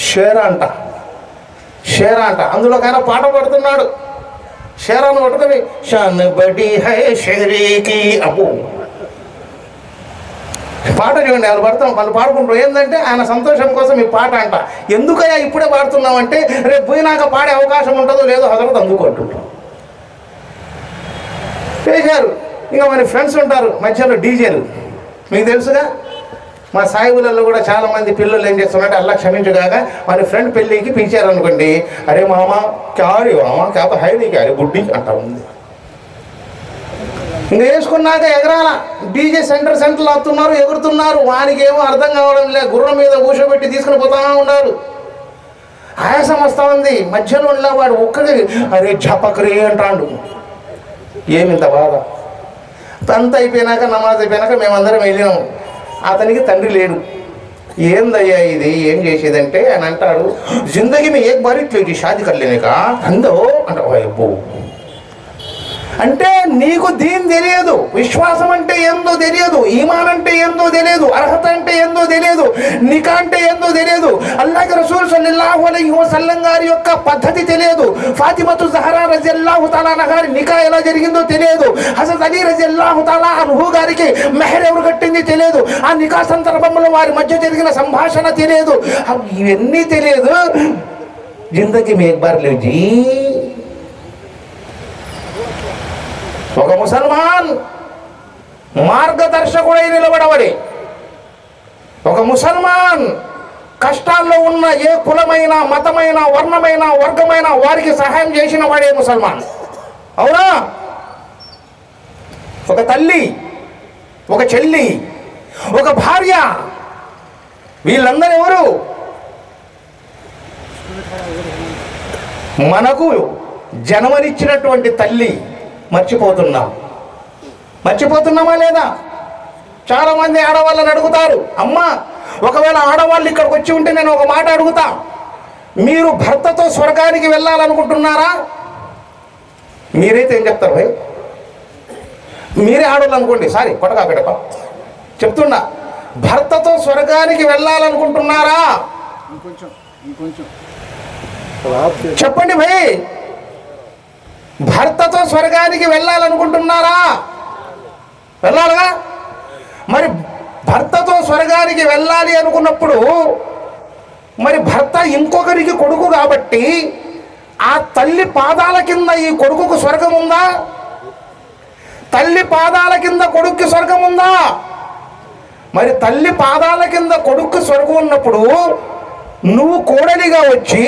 షేరా అంట. షేరా అంట. అందులోకైనా పాట పడుతున్నాడు. షేరాను పట్టుకొని షాన్ బడి హై షేరీకి అప్పు పాట చూడండి. వాళ్ళు పాడుకుంటారు. ఏంటంటే ఆయన సంతోషం కోసం ఈ పాట అంట. ఎందుకయ్యా ఇప్పుడే పాడుతున్నామంటే, రేపు పోయినాక పాడే అవకాశం ఉంటుందో లేదో హజరత్ అందుకు అంటుంటాం. చేశారు. ఇంకా మన ఫ్రెండ్స్ ఉంటారు మధ్యలో డీజేలు. మీకు తెలుసుగా, మా సాయిబులలో కూడా చాలామంది పిల్లలు ఏం చేస్తున్నారంటే, అల్లా క్షమించగాక మన ఫ్రెండ్ పెళ్ళికి పిలిచారనుకోండి, అరే మామ క్యారీ మామ క్యాత హైరీ క్యారీ బుడ్డి అంటా ఉంది. ఇంకా వేసుకున్నాక ఎగరాల. డీజే సెంటర్లు అవుతున్నారు, ఎగురుతున్నారు. వానికి ఏమో అర్థం కావడం లేదు. గుర్రం మీద కూర్చోబెట్టి తీసుకుని పోతా ఉన్నారు. ఆయాసం వస్తూ ఉంది. మధ్యలో వాడు ఒక్కడి అరే ఝపకరే అంటాడు. ఏమింత బాధ. అంత అయిపోయినాక, నమాజ్ అయిపోయినాక మేమందరం వెళ్ళినాము. అతనికి తండ్రి లేడు. ఏందయ్యా ఇది, ఏం చేసేదంటే అని అంటాడు, జిందగీ మీ ఏక్ బారీ ఇట్లా షాది కర్లేనేకా అందో అంట. అబ్బో, అంటే నీకు దీని తెలియదు, విశ్వాసం అంటే ఏందో తెలియదు, ఈమాన్ అంటే ఏందో తెలియదు, అర్హత అంటే ఏందో తెలియదు, నికా అంటే ఏందో తెలియదు, అల్లాహ్ రసూల్ సల్లల్లాహు అలైహి వసల్లం గారి యొక్క పద్ధతి తెలియదు, ఫాతిమతు జహరా రజియల్లాహు తఆలా అన్హా గారి నికా ఎలా జరిగిందో తెలియదు, హజరత్ అలీ రజియల్లాహు తఆలా అన్హు గారికి మెహర్ ఎవరు కట్టింది తెలియదు, ఆ నికా సందర్భంలో వారి మధ్య జరిగిన సంభాషణ తెలియదు. ఇవన్నీ తెలియదు. జిందగీ మే ఏక్ బార్ లేవు జీ. ఒక ముసల్మాన్ మార్గదర్శకుడై నిలబడవడి. ఒక ముసల్మాన్ కష్టాల్లో ఉన్న ఏ కులమైన, మతమైన, వర్ణమైన, వర్గమైన వారికి సహాయం చేసిన వాడే ముసల్మాన్. అవునా? ఒక తల్లి, ఒక చెల్లి, ఒక భార్య, వీళ్ళందరూ ఎవరు? మనకు జన్మనిచ్చినటువంటి తల్లి. మర్చిపోతున్నామా లేదా? చాలామంది ఆడవాళ్ళని అడుగుతారు, అమ్మా ఒకవేళ ఆడవాళ్ళు ఇక్కడికి వచ్చి ఉంటే నేను ఒక మాట అడుగుతా, మీరు భర్తతో స్వర్గానికి వెళ్ళాలనుకుంటున్నారా? మీరైతే ఏం చెప్తారు భయ్? మీరే ఆడవాళ్ళు అనుకోండి, సారీ కొట్టకాకడప చెప్తున్నా, భర్తతో స్వర్గానికి వెళ్ళాలనుకుంటున్నారా? చెప్పండి భయ్, భర్తతో స్వర్గానికి వెళ్ళాలనుకుంటున్నారా? వెళ్ళాలిగా. మరి భర్తతో స్వర్గానికి వెళ్ళాలి అనుకున్నప్పుడు మరి భర్త ఇంకొకరికి కొడుకు కాబట్టి ఆ తల్లి పాదాల కింద ఈ కొడుకుకు స్వర్గం ఉందా? తల్లి పాదాల కింద కొడుక్కి స్వర్గం ఉందా? మరి తల్లి పాదాల కింద కొడుక్కి స్వర్గం ఉన్నప్పుడు నువ్వు కోడలిగా వచ్చి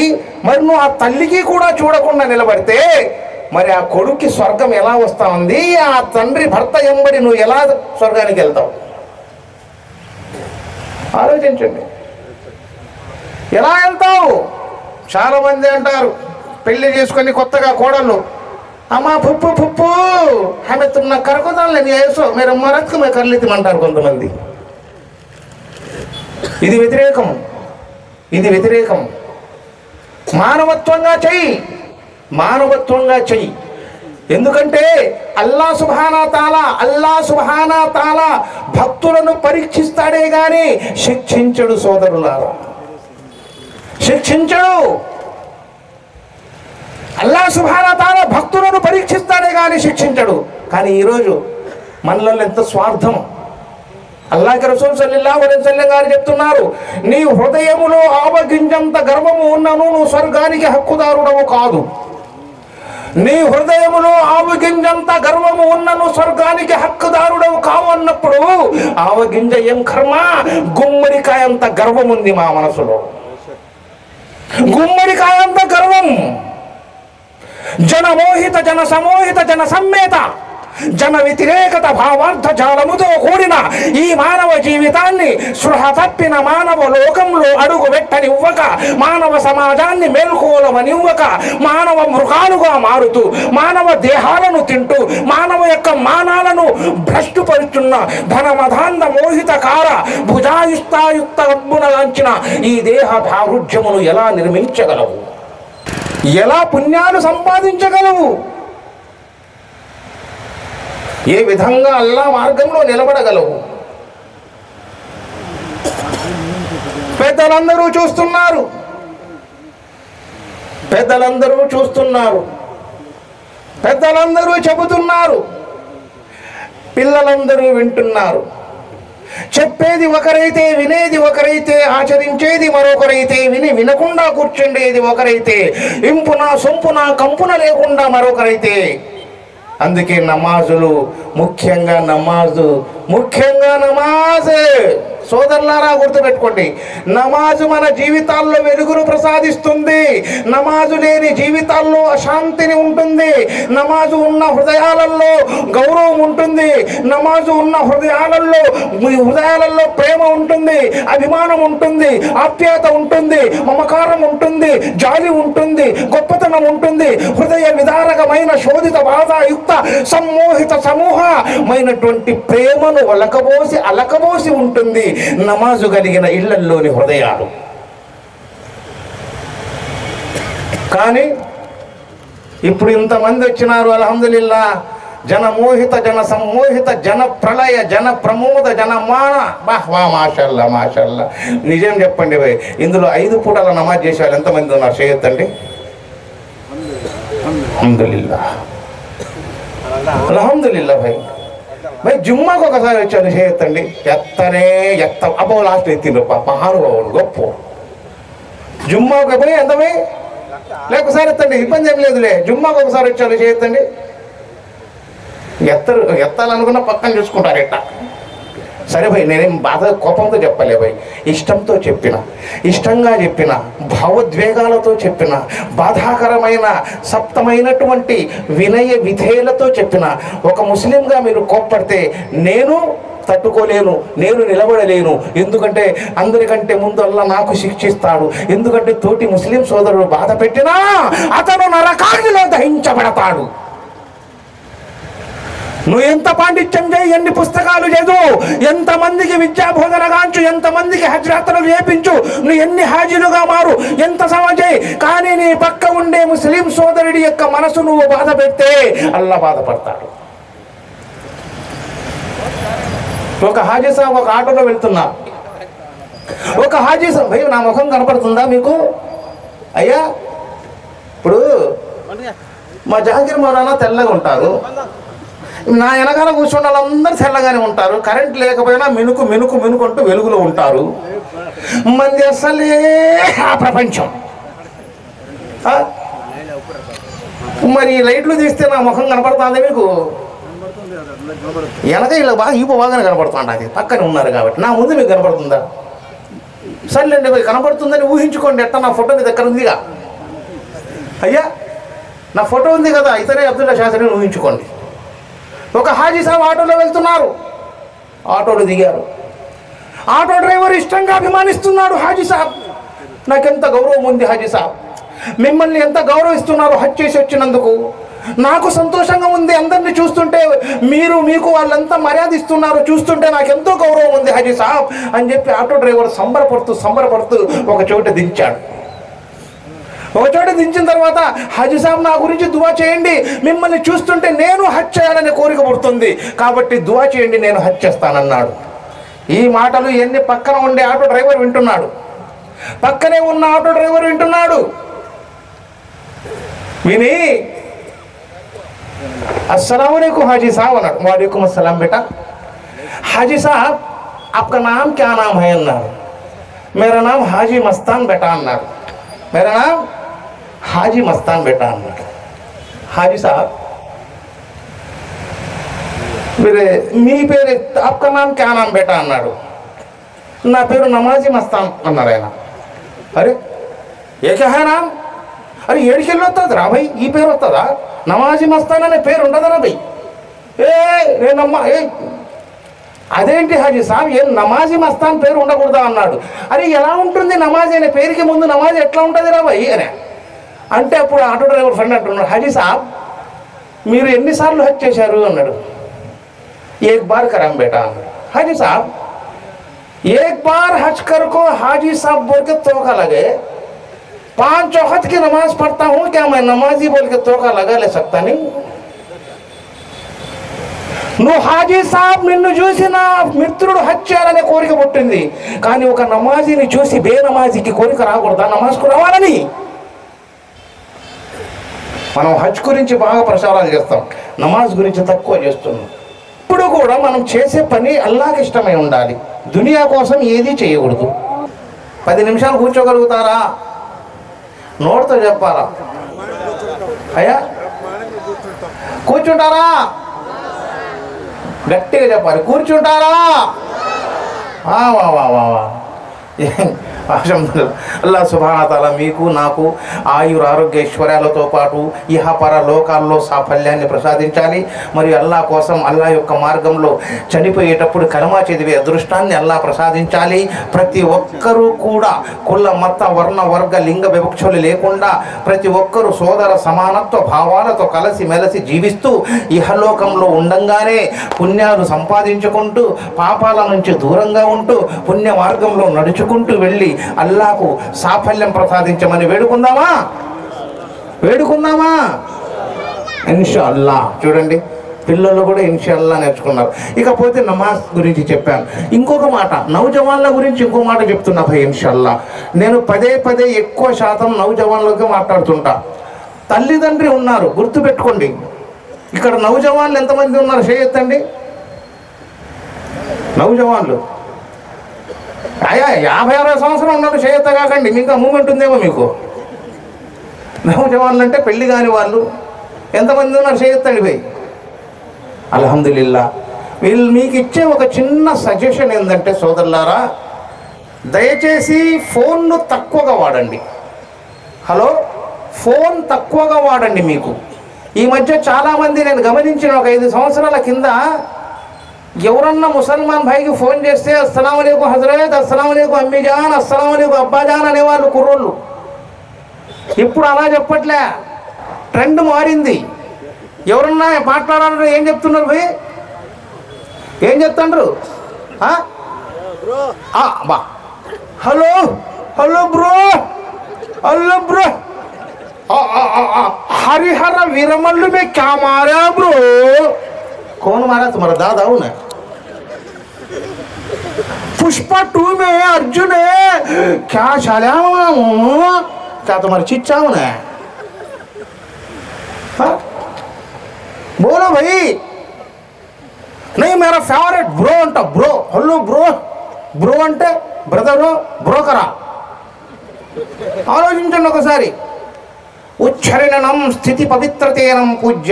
మరి నువ్వు ఆ తల్లికి కూడా చూడకుండా నిలబడితే మరి ఆ కొడుక్కి స్వర్గం ఎలా వస్తా ఉంది? ఆ తండ్రి భర్త ఎంబడి నువ్వు ఎలా స్వర్గానికి వెళ్తావు? ఆలోచించండి, ఎలా వెళ్తావు? చాలామంది అంటారు, పెళ్లి చేసుకొని కొత్తగా కోడళ్ళు, అమ్మా పుప్పు పుప్పు ఆమె తుమ్మ కరకుదాలని వేసో మీరు మరక్కు మేము కర్లితమంటారు కొంతమంది. ఇది వ్యతిరేకం, ఇది వ్యతిరేకం. మానవత్వంగా చెయ్యి, మానవత్వంగా చెయ్యి. ఎందుకంటే అల్లాహ్ సుబ్హానా తాలా భక్తులను పరీక్షిస్తాడే గాని శిక్షించడు సోదరులారా, శిక్షించడు. అల్లాహ్ సుబ్హానా తాలా భక్తులను పరీక్షిస్తాడే గాని శిక్షించడు. కానీ ఈరోజు మనలో ఎంత స్వార్థం. అల్లాహ్ రసూల్ సల్లల్లాహు అలైహి వసల్లం గారు చెప్తున్నారు, నీ హృదయములో ఆవగింజంత గర్వము ఉన్నను నువ్వు స్వర్గానికి హక్కుదారుడవు కాదు. నీ హృదయములో ఆవగింజంత గర్వము ఉన్నను స్వర్గానికి హక్కుదారుడవు కావు అన్నప్పుడు ఆవగింజ ఏం కర్మ, గుమ్మడికాయ అంత గర్వం ఉంది మా మనసులో, గుమ్మడికాయ అంత గర్వం. జనమోహిత జన సమోహిత జన సమ్మేత జన వ్యతిరేకత భావార్థ జాలముతో కూడిన ఈ మానవ జీవితాన్ని స్పృహ తప్పిన మానవ లోకంలో అడుగు పెట్టనివ్వక, మానవ సమాజాన్ని మేల్కోలవనివ్వక, మానవ మృగాలుగా మారుతూ మానవ దేహాలను తింటూ మానవ యొక్క మానాలను భ్రష్టుపరుచున్న ధనమధాంధ మోహితకార భుజాయుక్తాయుక్త అద్భుతగాంచిన ఈ దేహ దారుఢ్యమును ఎలా నిర్మించగలవు? ఎలా పుణ్యాలు సంపాదించగలవు? ఏ విధంగా అల్లా మార్గంలో నిలబడగలవు? పెద్దలందరూ చూస్తున్నారు, పెద్దలందరూ చూస్తున్నారు, పెద్దలందరూ చెబుతున్నారు, పిల్లలందరూ వింటున్నారు. చెప్పేది ఒకరైతే వినేది ఒకరైతే, ఆచరించేది మరొకరైతే, వినకుండా కూర్చుండేది ఒకరైతే, ఇంపున సొంపున కంపున లేకుండా మరొకరైతే. అందుకే నమాజులు ముఖ్యంగా నమాజు సోదరులారా గుర్తుపెట్టుకోండి, నమాజు మన జీవితాల్లో వెలుగును ప్రసాదిస్తుంది. నమాజు లేని జీవితాల్లో అశాంతిని ఉంటుంది. నమాజు ఉన్న హృదయాలలో గౌరవం ఉంటుంది. నమాజు ఉన్న హృదయాలలో ప్రేమ ఉంటుంది, అభిమానం ఉంటుంది, ఆప్యాయత ఉంటుంది, మమకారం ఉంటుంది, జాలి ఉంటుంది, గొప్పతనం ఉంటుంది. హృదయ విదారకమైన శోధిత బాధాయుక్త సమ్మోహిత సమూహమైనటువంటి ప్రేమను అలకబోసి ఉంటుంది నమాజు కలిగిన ఇళ్లల్లోని హృదయాలు. కానీ ఇప్పుడు ఇంతమంది వచ్చినారు, అల్హమ్దులిల్లా. జనమోహిత జన సమ్మోహిత జన ప్రళయ జన ప్రమోద జనమాన మాషల్లా మాషల్లా. నిజం చెప్పండి భయ్, ఇందులో 5 పూటల నమాజ్ చేసేవాళ్ళు ఎంతమంది ఉన్నారు? చేయొద్దండి. అల్హమ్దులిల్లా అల్హమ్దులిల్లా భయ్ జుమ్మాకు ఒకసారి వచ్చాను, చేయొద్దండి. అబ్బో లాస్ట్ ఎత్తిండ్రు మహానుభావుడు గొప్ప. జుమ్మాకు పోయి ఎంత పోయి లేకొకసారి ఎత్తండి, ఇబ్బంది ఏం లేదులే. జుమ్మాకు ఒకసారి వచ్చాను, చేయొద్దండి. ఎత్తాలనుకున్న పక్కన చూసుకుంటారు ఎట్ట. సరే భయ్, నేనేం బాధ కోపంతో చెప్పలే భయ్, ఇష్టంతో చెప్పిన, ఇష్టంగా చెప్పిన, భావోద్వేగాలతో చెప్పిన, బాధాకరమైన సప్తమైనటువంటి వినయ విధేయులతో చెప్పిన. ఒక ముస్లింగా మీరు కోప్పడితే నేను తట్టుకోలేను, నేను నిలబడలేను. ఎందుకంటే అందరికంటే ముందు అల్లా నాకు శిక్షిస్తాడు. ఎందుకంటే తోటి ముస్లిం సోదరుడు బాధ పెట్టినా అతను నరకాగ్నిలో దహించబడతాడు. నువ్వు ఎంత పాండిత్యం చేయి, ఎన్ని పుస్తకాలు చదువు, ఎంతమందికి విద్యాబోధన కాంచు, ఎంతమందికి హజ్ యాత్రలు చేపించు, నువ్వు ఎన్ని హాజీలుగా మారు, ఎంత సమ చేయి, కానీ నీ పక్క ఉండే ముస్లిం సోదరుడి యొక్క మనసు నువ్వు బాధ పెడితే అల్లా బాధపడతాడు. ఒక హాజీ సాబ్ ఒక ఆటోలో వెళ్తున్నా, ఒక హాజీ సాబ్, భయ్ నా ముఖం కనపడుతుందా మీకు? అయ్యా ఇప్పుడు మా జహాంగీర్ మౌలానా తెల్లగా ఉంటారు, నా వెనకాల కూర్చున్న వాళ్ళందరూ తెల్లగానే ఉంటారు, కరెంట్ లేకపోయినా మినుకు మినుకు మినుకు అంటూ వెలుగులో ఉంటారు. మంది అసలే ఆ ప్రపంచం. మరి లైట్లు తీస్తే నా ముఖం కనపడుతుంది మీకు? వెనక ఇలా బాగా ఈపు బాగానే కనపడుతుంది, పక్కనే ఉన్నారు కాబట్టి. నా ముందు మీకు కనపడుతుందా? సర్లేండి పోయి కనపడుతుందని ఊహించుకోండి. ఎట్లా నా ఫోటో మీ దగ్గర ఉందిగా అయ్యా, నా ఫోటో ఉంది కదా, ఇతరే అబ్దుల్లా శాస్త్రిని ఊహించుకోండి. ఒక హాజీ సాబ్ ఆటోలో వెళ్తున్నారు, ఆటోలో దిగారు. ఆటో డ్రైవర్ ఇష్టంగా అభిమానిస్తున్నాడు. హాజీ సాబ్ నాకెంత గౌరవం ఉంది, హాజీ సాబ్ మిమ్మల్ని ఎంత గౌరవిస్తున్నారు హజ్ చేసి వచ్చినందుకు, నాకు సంతోషంగా ఉంది. అందరినీ చూస్తుంటే మీకు వాళ్ళంతా మర్యాద ఇస్తున్నారు, చూస్తుంటే నాకెంతో గౌరవం ఉంది హాజీ సాబ్ అని చెప్పి ఆటో డ్రైవర్ సంబరపడుతూ ఒక చోట దించాడు. ఒక చోట దించిన తర్వాత, హాజీ సాబ్ నా గురించి దువా చేయండి, మిమ్మల్ని చూస్తుంటే నేను హజ్ చేయాలనే కోరిక పుడుతుంది, కాబట్టి దువా చేయండి, నేను హజ్ చేస్తానన్నాడు. ఈ మాటలు ఎన్ని పక్కన ఉండే ఆటో డ్రైవర్ వింటున్నాడు, పక్కనే ఉన్న ఆటో డ్రైవర్ వింటున్నాడు. విని अस्सलाम वालेकुम हाजी साहब अన్నారు. वालेकुम अस्सलाम बेटा. हाजी साहब आपका नाम क्या नाम है అన్నారు. मेरा नाम हाजी मस्तान बेटा అన్నారు. मेरा नाम हाजी मस्तान बेटा అన్నారు. हाजी साहब मेरे మీ పేరు आपका नाम क्या नाम बेटा అన్నాడు. నా పేరు నమాజీ మస్తాన్ అన్నారు ఆయన. అరే ఏ క్యా హై నామ్? అరే ఏడికెళ్ళి వస్తుంది రా భయ్, ఈ పేరు వస్తుందా? నమాజీ మస్తాన్ అనే పేరు ఉండదరా భయ్. అదేంటి హాజీ సాబ్, ఏం నమాజీ మస్తాన్ పేరు ఉండకూడదా అన్నాడు. అరే ఎలా ఉంటుంది నమాజ్ అనే పేరుకి ముందు నమాజ్ ఎట్లా ఉంటుంది రా భయ్ అని అంటే, అప్పుడు ఆటో డ్రైవర్ ఫ్రెండ్ అంటున్నాడు, హాజీ సాబ్ మీరు ఎన్నిసార్లు హజ్ చేశారు అన్నాడు. ఏక్ బార్ కరాం బేటా అన్నాడు. హాజీ సాబ్ एक बार हज कर को हाजी साहब बोल के तोका लगे, 5 वक्त की नमाज पढ़ता हूँ, क्या मैं नमाजी बोल के तोका लगा ले सकता नहीं? నువ్వు హాజీ సాబ్ నిన్ను చూసి నా మిత్రుడు హజ్ చేయాలనే కోరిక పుట్టింది, కానీ ఒక నమాజీని చూసి బేనమాజీకి కోరిక రాకూడదా నమాజ్కు రావాలని? మనం హజ్ గురించి బాగా ప్రచారాలు చేస్తాం, నమాజ్ గురించి తక్కువ చేస్తున్నాం. ఇప్పుడు కూడా మనం చేసే పని అల్లాహ్కి ఇష్టమై ఉండాలి, దునియా కోసం ఏది చేయకూడదు. 10 నిమిషాలు కూర్చోగలుగుతారా? నోటితో చెప్పాలా? అయ్యా కూర్చుంటారా? గట్టిగా చెప్పాలి, కూర్చుంటారా? వా వా వా వా వా అల్లాహ్ సుబ్హానహు తాలా మీకు నాకు ఆయుర ఆరోగ్యైశ్వర్యాలతో పాటు ఇహపర లోకాల్లో సాఫల్యాన్ని ప్రసాదించాలి. మరియు అల్లాహ్ కోసం అల్లాహ్ యొక్క మార్గంలో చనిపోయేటప్పుడు కలమా చదివే అదృష్టాన్ని అల్లాహ్ ప్రసాదించాలి. ప్రతి ఒక్కరూ కూడా కుల మత వర్ణ వర్గ లింగ వివక్షలు లేకుండా ప్రతి ఒక్కరూ సోదర సమానత్వ భావాలతో కలిసి మెలిసి జీవిస్తూ ఇహలోకంలో ఉండంగానే పుణ్యాలు సంపాదించుకుంటూ పాపాల నుంచి దూరంగా ఉంటూ పుణ్య మార్గంలో నడుచుకుంటూ వెళ్ళి అల్లాహకు సాఫల్యం ప్రసాదించమని వేడుకుందామా? ఇన్షాల్లా. చూడండి పిల్లలు కూడా ఇన్షాల్లా నేర్చుకున్నారు. ఇకపోతే నమాజ్ గురించి చెప్పాను. ఇంకొక మాట నౌజవాన్ల గురించి ఇంకో మాట చెప్తున్నా భయ్ ఇన్షాల్లా. నేను పదే ఎక్కువ శాతం నౌజవాన్లకి మాట్లాడుతుంటా. తల్లిదండ్రి ఉన్నారు, గుర్తుపెట్టుకోండి. ఇక్కడ నౌజవాన్లు ఎంతమంది ఉన్నారు చేయొద్దండి. నౌజవాన్లు 50-60 సంవత్సరం ఉన్నాడు చేయొత్త కాకండి, ఇంకా మూమెంట్ ఉందేమో మీకు. నౌజవాన్లు అంటే పెళ్లి కాని వాళ్ళు ఎంతమంది ఉన్నారు చేయొత్తండి భయ్. అల్హమ్దులిల్లా. వీళ్ళు మీకు ఇచ్చే ఒక చిన్న సజెషన్ ఏంటంటే సోదరులారా, దయచేసి ఫోన్ను తక్కువగా వాడండి. హలో, ఫోన్ తక్కువగా వాడండి. మీకు ఈ మధ్య చాలామంది నేను గమనించిన ఒక 5 సంవత్సరాల కింద ఎవరన్నా ముసల్మాన్ భాయికి ఫోన్ చేస్తే అస్సలాం అలైకుం హజరత్, అస్సలాం అలైకుం అమ్మీజాన్, అస్సలాం అలైకుం అబ్బాజాన్ అనేవాళ్ళు కుర్రోళ్ళు. ఇప్పుడు అలా చెప్పట్లే, ట్రెండ్ మారింది. ఎవరన్నా మాట్లాడాలంటే ఏం చెప్తున్నారు భయ్? ఏం చెప్తాండ్రు? బా hello hello bro, hello bro, Harihara Veeramalla में क्या मारा ब्रो? कौन मारा तुम्हारा दादा? हूं ना पुष्पा 2 में अर्जुन है क्या? शाला क्या तुम्हारी चिच्चा हूं ना? बोलो भाई। नहीं मेरा फेवरेट ब्रो अंट ब्रो, हलो ब्रो, ब्रो अंटे ब्रदर ब्रोकरा। ఆలోచించండి ఒకసారి. ఉచ్చరణం స్థితి పవిత్రతేనం పూజ్య.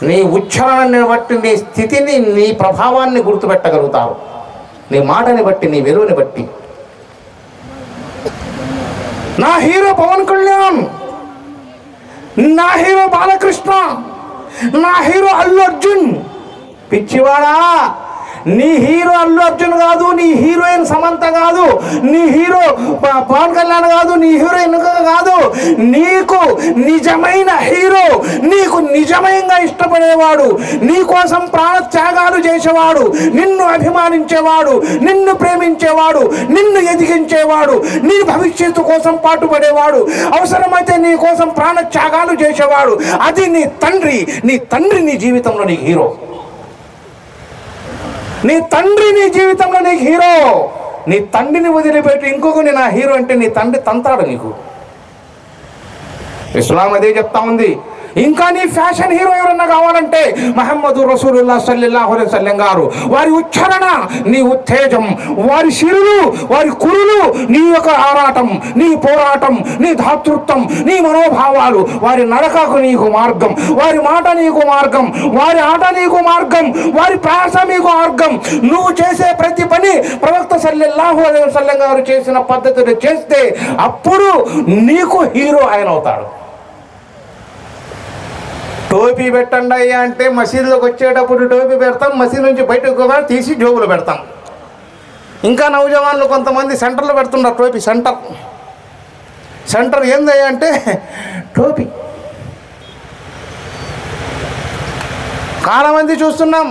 నీ ఉచ్చారణని బట్టి నీ స్థితిని, నీ ప్రభావాన్ని గుర్తుపెట్టగలుగుతారు. నీ మాటని బట్టి, నీ విలువని బట్టి. నా హీరో పవన్ కళ్యాణ్, నా హీరో బాలకృష్ణ, నా హీరో అల్లు అర్జున్. పిచ్చివాడా, నీ హీరో అల్లు అర్జున్ కాదు, నీ హీరోయిన్ సమంత కాదు, నీ హీరో పవన్ కళ్యాణ్ కాదు, నీ హీరోయిన్ కాదు. నీకు నిజమైన హీరో, నీకు నిజమైనగా ఇష్టపడేవాడు, నీ కోసం ప్రాణత్యాగాలు చేసేవాడు, నిన్ను అభిమానించేవాడు, నిన్ను ప్రేమించేవాడు, నిన్ను ఎదిగించేవాడు, నీ భవిష్యత్తు కోసం పాటుపడేవాడు, అవసరమైతే నీ కోసం ప్రాణత్యాగాలు చేసేవాడు. అది నీ తండ్రి. నీ తండ్రి నీ జీవితంలో నీకు హీరో. నీ తండ్రి నీ జీవితంలో నీకు హీరో. నీ తండ్రిని వదిలిపెట్టి ఇంకొకని నా హీరో అంటే నీ తండ్రి తంతాడు నీకు. ఇస్లాం అదే చెప్తా ఉంది. ఇంకా నీ ఫ్యాషన్ హీరో ఎవరన్నా కావాలంటే మహమ్మదు రసూలుల్లాహ్ సల్లల్లాహు అలైహి వసల్లం గారు. వారి ఉచ్చారణ నీ ఉత్తేజం, వారి శిరులు, వారి కురులు నీ యొక్క ఆరాటం, నీ పోరాటం, నీ ధాతృత్వం, నీ మనోభావాలు, వారి నడకకు నీకు మార్గం, వారి మాట నీకు మార్గం, వారి ఆట నీకు మార్గం, వారి ప్రయాస నీకు మార్గం. నువ్వు చేసే ప్రతి పని ప్రవక్త సల్లల్లాహు అలైహి వసల్లం గారు చేసిన పద్ధతిని చేస్తే అప్పుడు నీకు హీరో ఆయన అవుతాడు. టోపీ పెట్టండి అయ్యా అంటే మసీదులోకి వచ్చేటప్పుడు టోపీ పెడతాం, మసీదు నుంచి బయటకు కూడా తీసి జోబులు పెడతాం. ఇంకా నౌజవాన్లు కొంతమంది సెంటర్లో పెడుతున్నారు టోపీ. సెంటర్ ఏందయ్యా అంటే టోపీ. చాలా మంది చూస్తున్నాం.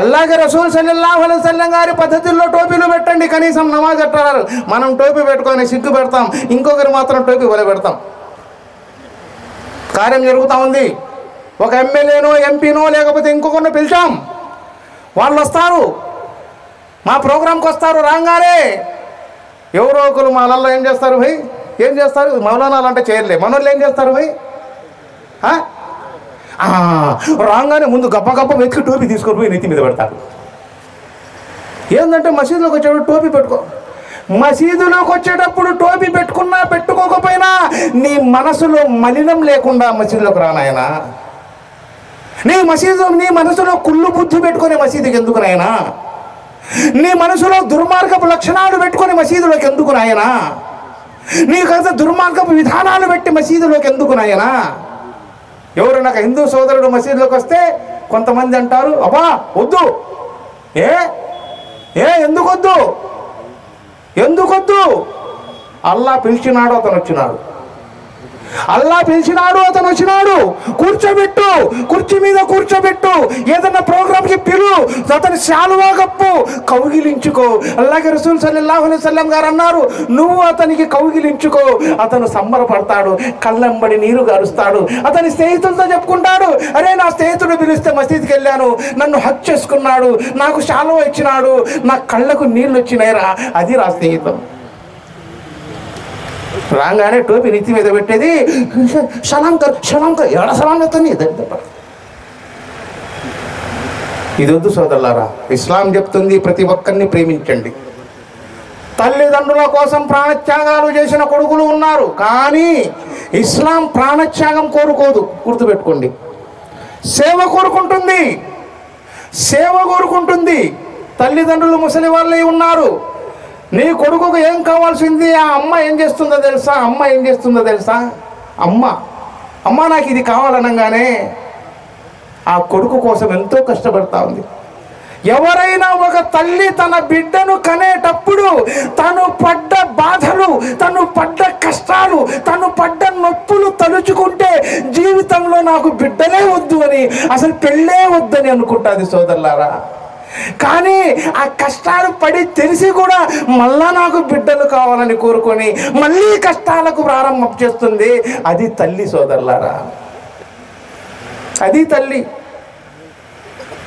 అల్లాహ్ రసూల్ సల్లల్లాహు అలైహి వసల్లం గారి పద్ధతుల్లో టోపీలు పెట్టండి, కనీసం నమాజ్ పెట్టారు. మనం టోపీ పెట్టుకొని సిగ్గు పెడతాం, ఇంకొకరు మాత్రం టోపీ వల పెడతాం. కార్యం జరుగుతూ ఉంది. ఒక ఎమ్మెల్యేనో ఎంపీనో లేకపోతే ఇంకొకరినో పిలిచాం, వాళ్ళు వస్తారు, మా ప్రోగ్రాంకి వస్తారు. రాగానే ఎవరో ఒకరు మాలల్లో ఏం చేస్తారు భయ్? ఏం చేస్తారు? మౌలానాలు అంటే చేయలే, మనోళ్ళు ఏం చేస్తారు భయ్? రాగానే ముందు గప్ప వెతికి టోపీ తీసుకొని పోయి నెత్తి మీద పెడతారు. ఏంటంటే మసీదులోకి వచ్చేటప్పుడు టోపీ పెట్టుకో. మసీదులోకి వచ్చేటప్పుడు టోపీ పెట్టుకున్నా పెట్టుకోకపోయినా నీ మనసులో మలినం లేకుండా మసీదులోకి రానాయనా. నీ మనసులో కుళ్ళు బుద్ధి పెట్టుకునే మసీదుకి ఎందుకు నాయనా? నీ మనసులో దుర్మార్గపు లక్షణాలు పెట్టుకుని మసీదులోకి ఎందుకు నాయనా? నీకంత దుర్మార్గపు విధానాలు పెట్టి మసీదులోకి ఎందుకు నాయనా? ఎవరు నాకు హిందూ సోదరుడు మసీదులోకి వస్తే కొంతమంది అంటారు, అబ్బా వద్దు. ఎందుకొద్దు? అల్లా పిలిచినాడు, అతను వచ్చినాడు. కూర్చోబెట్టు, కుర్చీ మీద కూర్చోబెట్టు, ఏదన్నా ప్రోగ్రామ్కి పిలు, అతని శాలువా కప్పు, కౌగిలించుకో. అల్లాహ్ రసూల్ సల్లల్లాహు అలైహి వసల్లం గారు అన్నారు, నువ్వు అతనికి కౌగిలించుకో, అతను సంబరపడతాడు, కళ్ళంబడి నీరు గారుస్తాడు. అతని స్నేహితులతో చెప్పుకుంటాడు, అరే నా స్నేహితుడు పిలిస్తే మసీదుకి వెళ్ళాను, నన్ను హక్ చేసుకున్నాడు, నాకు శాలువా ఇచ్చినాడు, నా కళ్ళకు నీళ్ళు వచ్చినాయిరా. అది రా స్నేహితం. రాగానే టోపీ నెత్తి మీద పెట్టేది, సలాం కర్ ఎడ సలాం ఎత్తని. ఇది వద్దు సోదరులారా. ఇస్లాం చెప్తుంది ప్రతి ఒక్కరిని ప్రేమించండి. తల్లిదండ్రుల కోసం ప్రాణత్యాగాలు చేసిన కొడుకులు ఉన్నారు, కానీ ఇస్లాం ప్రాణత్యాగం కోరుకోదు. గుర్తుపెట్టుకోండి. సేవ కోరుకుంటుంది. తల్లిదండ్రులు ముసలి వాళ్ళే ఉన్నారు. నీ కొడుకుకు ఏం కావాల్సింది? ఆ అమ్మ ఏం చేస్తుందో తెలుసా? అమ్మ నాకు ఇది కావాలనగానే ఆ కొడుకు కోసం ఎంతో కష్టపడతా ఉంది. ఎవరైనా ఒక తల్లి తన బిడ్డను కనేటప్పుడు తను పడ్డ బాధలు, తను పడ్డ కష్టాలు, తను పడ్డ నొప్పులు తలుచుకుంటే జీవితంలో నాకు బిడ్డలే వద్దు అని, అసలు పెళ్ళే వద్దని అనుకుంటుంది సోదరులారా. కానీ ఆ కష్టాలు పడి తెలిసి కూడా మళ్ళా నాకు బిడ్డలు కావాలని కోరుకొని మళ్ళీ కష్టాలకు ప్రారంభం చేస్తుంది. అది తల్లి సోదరులారా, అది తల్లి.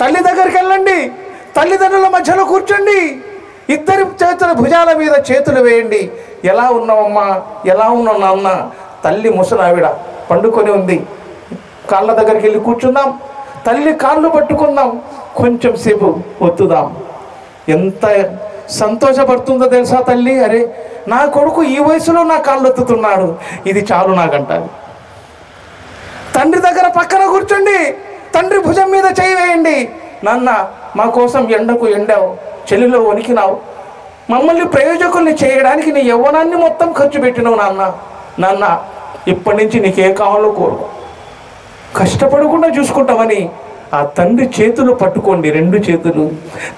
తల్లి దగ్గరికి వెళ్ళండి, తల్లిదండ్రుల మధ్యలో కూర్చోండి, ఇద్దరి చేతుల భుజాల మీద చేతులు వేయండి. ఎలా ఉన్నావమ్మా, ఎలా ఉన్నావు నాన్న? తల్లి ముసలావిడ పండుకొని ఉంది, కాళ్ళ దగ్గరికి వెళ్ళి కూర్చుందాం, తల్లి కాళ్ళు పట్టుకుందాం, కొంచెం సేపు ఒత్తుదాం. ఎంత సంతోషపడుతుందో తెలుసా తల్లి? అరే నా కొడుకు ఈ వయసులో నా కాళ్ళు ఒత్తుతున్నాడు, ఇది చాలు నాకంటారు. తండ్రి దగ్గర పక్కన కూర్చోండి, తండ్రి భుజం మీద చేయి వేయండి. నాన్న మా కోసం ఎండకు ఎండావు, చలిలో వణికినావు, మమ్మల్ని ప్రయోజకుల్ని చేయడానికి నీ యవ్వనాన్ని మొత్తం ఖర్చు పెట్టినావు నాన్న. నాన్న ఇప్పటి నుంచి నీకేం కావాలో కోరు, కష్టపడకుండా చూసుకుంటామని ఆ తండ్రి చేతులు పట్టుకోండి, రెండు చేతులు.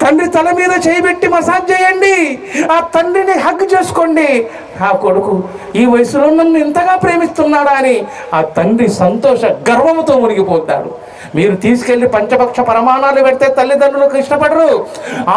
తండ్రి తల మీద చేయబెట్టి మసాజ్ చేయండి, ఆ తండ్రిని హగ్ చేసుకోండి. ఆ కొడుకు ఈ వయసులో నన్ను ఇంతగా ప్రేమిస్తున్నాడా అని ఆ తండ్రి సంతోష గర్వంతో మునిగిపోతాడు. మీరు తీసుకెళ్లి పంచపక్ష ప్రమాణాలు పెడితే తల్లిదండ్రులకు ఇష్టపడరు.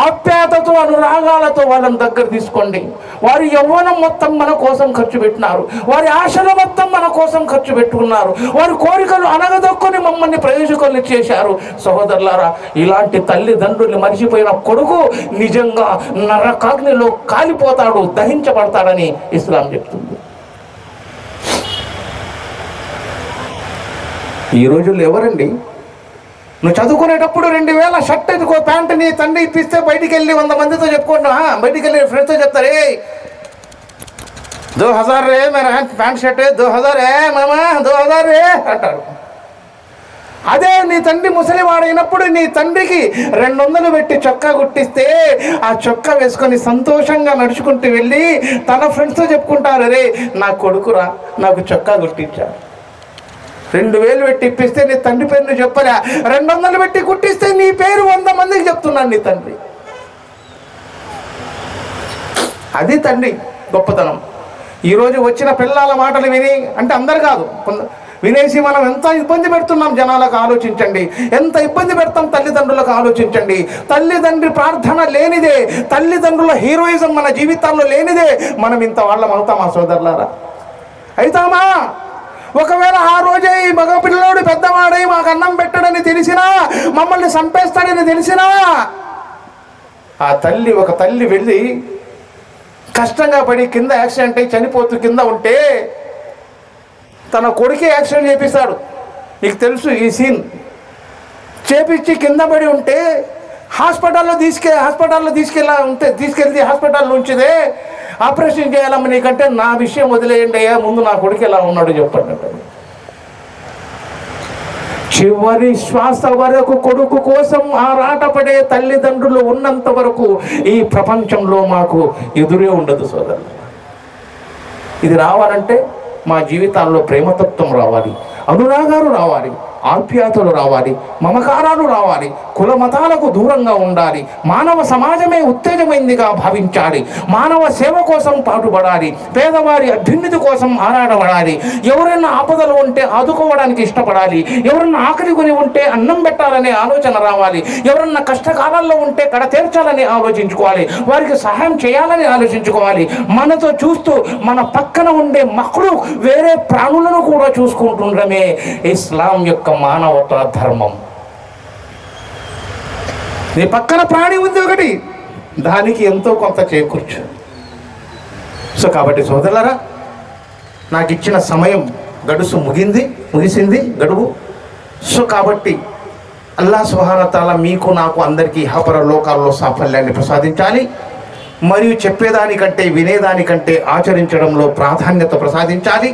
ఆప్యాయతతో అనురాగాలతో వాళ్ళని దగ్గర తీసుకోండి. వారి యవ్వనం మొత్తం మన కోసం ఖర్చు పెట్టినారు, వారి ఆశలు మొత్తం మన కోసం ఖర్చు పెట్టుకున్నారు, వారి కోరికలు అనగదొక్కుని మమ్మల్ని ప్రయోజకుల్ని చేశారు. సహోదరులారా, ఇలాంటి తల్లిదండ్రుల్ని మరిచిపోయిన కొడుకు నిజంగా నరకాగ్నిలో కాలిపోతాడు, దహించబడతాడని ఇస్లాం చెప్తుంది. ఈ రోజుల్లో ఎవరండి? నువ్వు చదువుకునేటప్పుడు 2000 షర్ట్ ఎదుకో, ప్యాంటు నీ తండ్రి ఇప్పిస్తే బయటికి వెళ్ళి 100 మందితో చెప్పుకుంటున్నా, బయటికి వెళ్ళి ఫ్రెండ్స్తో చెప్తారే 2000 రే మేరా ప్యాంట్ షర్ట్ 2000 రే మామా 2000 రే అంటారు. అదే నీ తండ్రి ముసలివాడైనప్పుడు నీ తండ్రికి 200 పెట్టి చొక్కా కుట్టిస్తే ఆ చొక్కా వేసుకొని సంతోషంగా నడుచుకుంటూ వెళ్ళి తన ఫ్రెండ్స్తో చెప్పుకుంటారు, అరే నా కొడుకురా నాకు చొక్కా కుట్టించాడు. 2000 పెట్టి ఇప్పిస్తే నీ తండ్రి పేరు నువ్వు చెప్పరా, 200 పెట్టి కుట్టిస్తే నీ పేరు 100 మందికి చెప్తున్నాడు నీ తండ్రి. అది తండ్రి గొప్పతనం. ఈరోజు వచ్చిన పిల్లల మాటలు విని, అంటే అందరు కాదు, వినేసి మనం ఎంత ఇబ్బంది పెడుతున్నాం జనాలకు ఆలోచించండి, ఎంత ఇబ్బంది పెడతాం తల్లిదండ్రులకు ఆలోచించండి. తల్లిదండ్రి ప్రార్థన లేనిదే, తల్లిదండ్రుల హీరోయిజం మన జీవితాల్లో లేనిదే మనం ఇంత వాళ్ళం అవుతామా సోదరులారా? అవుతామా? ఒకవేళ ఆ రోజే ఈ మగ పిల్లలోడు పెద్దవాడై మాకు అన్నం పెట్టడని తెలిసినా, మమ్మల్ని చంపేస్తాడని తెలిసినా, ఆ తల్లి ఒక తల్లి వెళ్ళి కష్టంగా పడి కింద యాక్సిడెంట్ అయి చనిపోతూ కింద ఉంటే తన కొడుకే యాక్సిడెంట్ చేపిస్తాడు. నీకు తెలుసు ఈ సీన్. చేపించి కింద పడి ఉంటే హాస్పిటల్ని తీసుకెళ్ళి హాస్పిటల్లో ఉంచిదే, ఆపరేషన్ చేయాలమ్మ నీకంటే నా విషయం వదిలేయండి అయ్యా, ముందు నా కొడుకు ఎలా ఉన్నాడు చెప్పండి. చివరి శ్వాస వరకు కొడుకు కోసం ఆరాటపడే తల్లిదండ్రులు ఉన్నంత వరకు ఈ ప్రపంచంలో మాకు ఎదురే ఉండదు సోదరులు. ఇది రావాలంటే మా జీవితాల్లో ప్రేమతత్వం రావాలి, అనురాగాలు రావాలి, ఆప్యాయతలు రావాలి, మమకారాలు రావాలి, కుల మతాలకు దూరంగా ఉండాలి, మానవ సమాజమే ఉత్తేజమైందిగా భావించాలి, మానవ సేవ కోసం పాటుపడాలి, పేదవారి అభ్యున్నతి కోసం ఆరాటపడాలి, ఎవరైనా ఆపదలు ఉంటే ఆదుకోవడానికి ఇష్టపడాలి, ఎవరన్నా ఆకలి కొని ఉంటే అన్నం పెట్టాలనే ఆలోచన రావాలి, ఎవరన్నా కష్టకాలాల్లో ఉంటే కడ తీర్చాలని ఆలోచించుకోవాలి, వారికి సహాయం చేయాలని ఆలోచించుకోవాలి. మనతో చూస్తూ మన పక్కన ఉండే మక్కుడు వేరే ప్రాణులను కూడా చూసుకుంటుండడమే ఇస్లాం యొక్క మానవత్వ ధర్మం. నీ పక్కన ప్రాణి ఉంది ఒకటి, దానికి ఎంతో కొంత చేకూర్చు. సో కాబట్టి సోదరులారా, నాకు ఇచ్చిన సమయం ముగిసింది గడువు. సో కాబట్టి అల్లాహ్ సుబ్హానహు వ తఆలా మీకు నాకు అందరికీ ఇహపర లోకాల్లో సాఫల్యాన్ని ప్రసాదించాలి, మరియు చెప్పేదానికంటే వినేదానికంటే ఆచరించడంలో ప్రాధాన్యత ప్రసాదించాలి.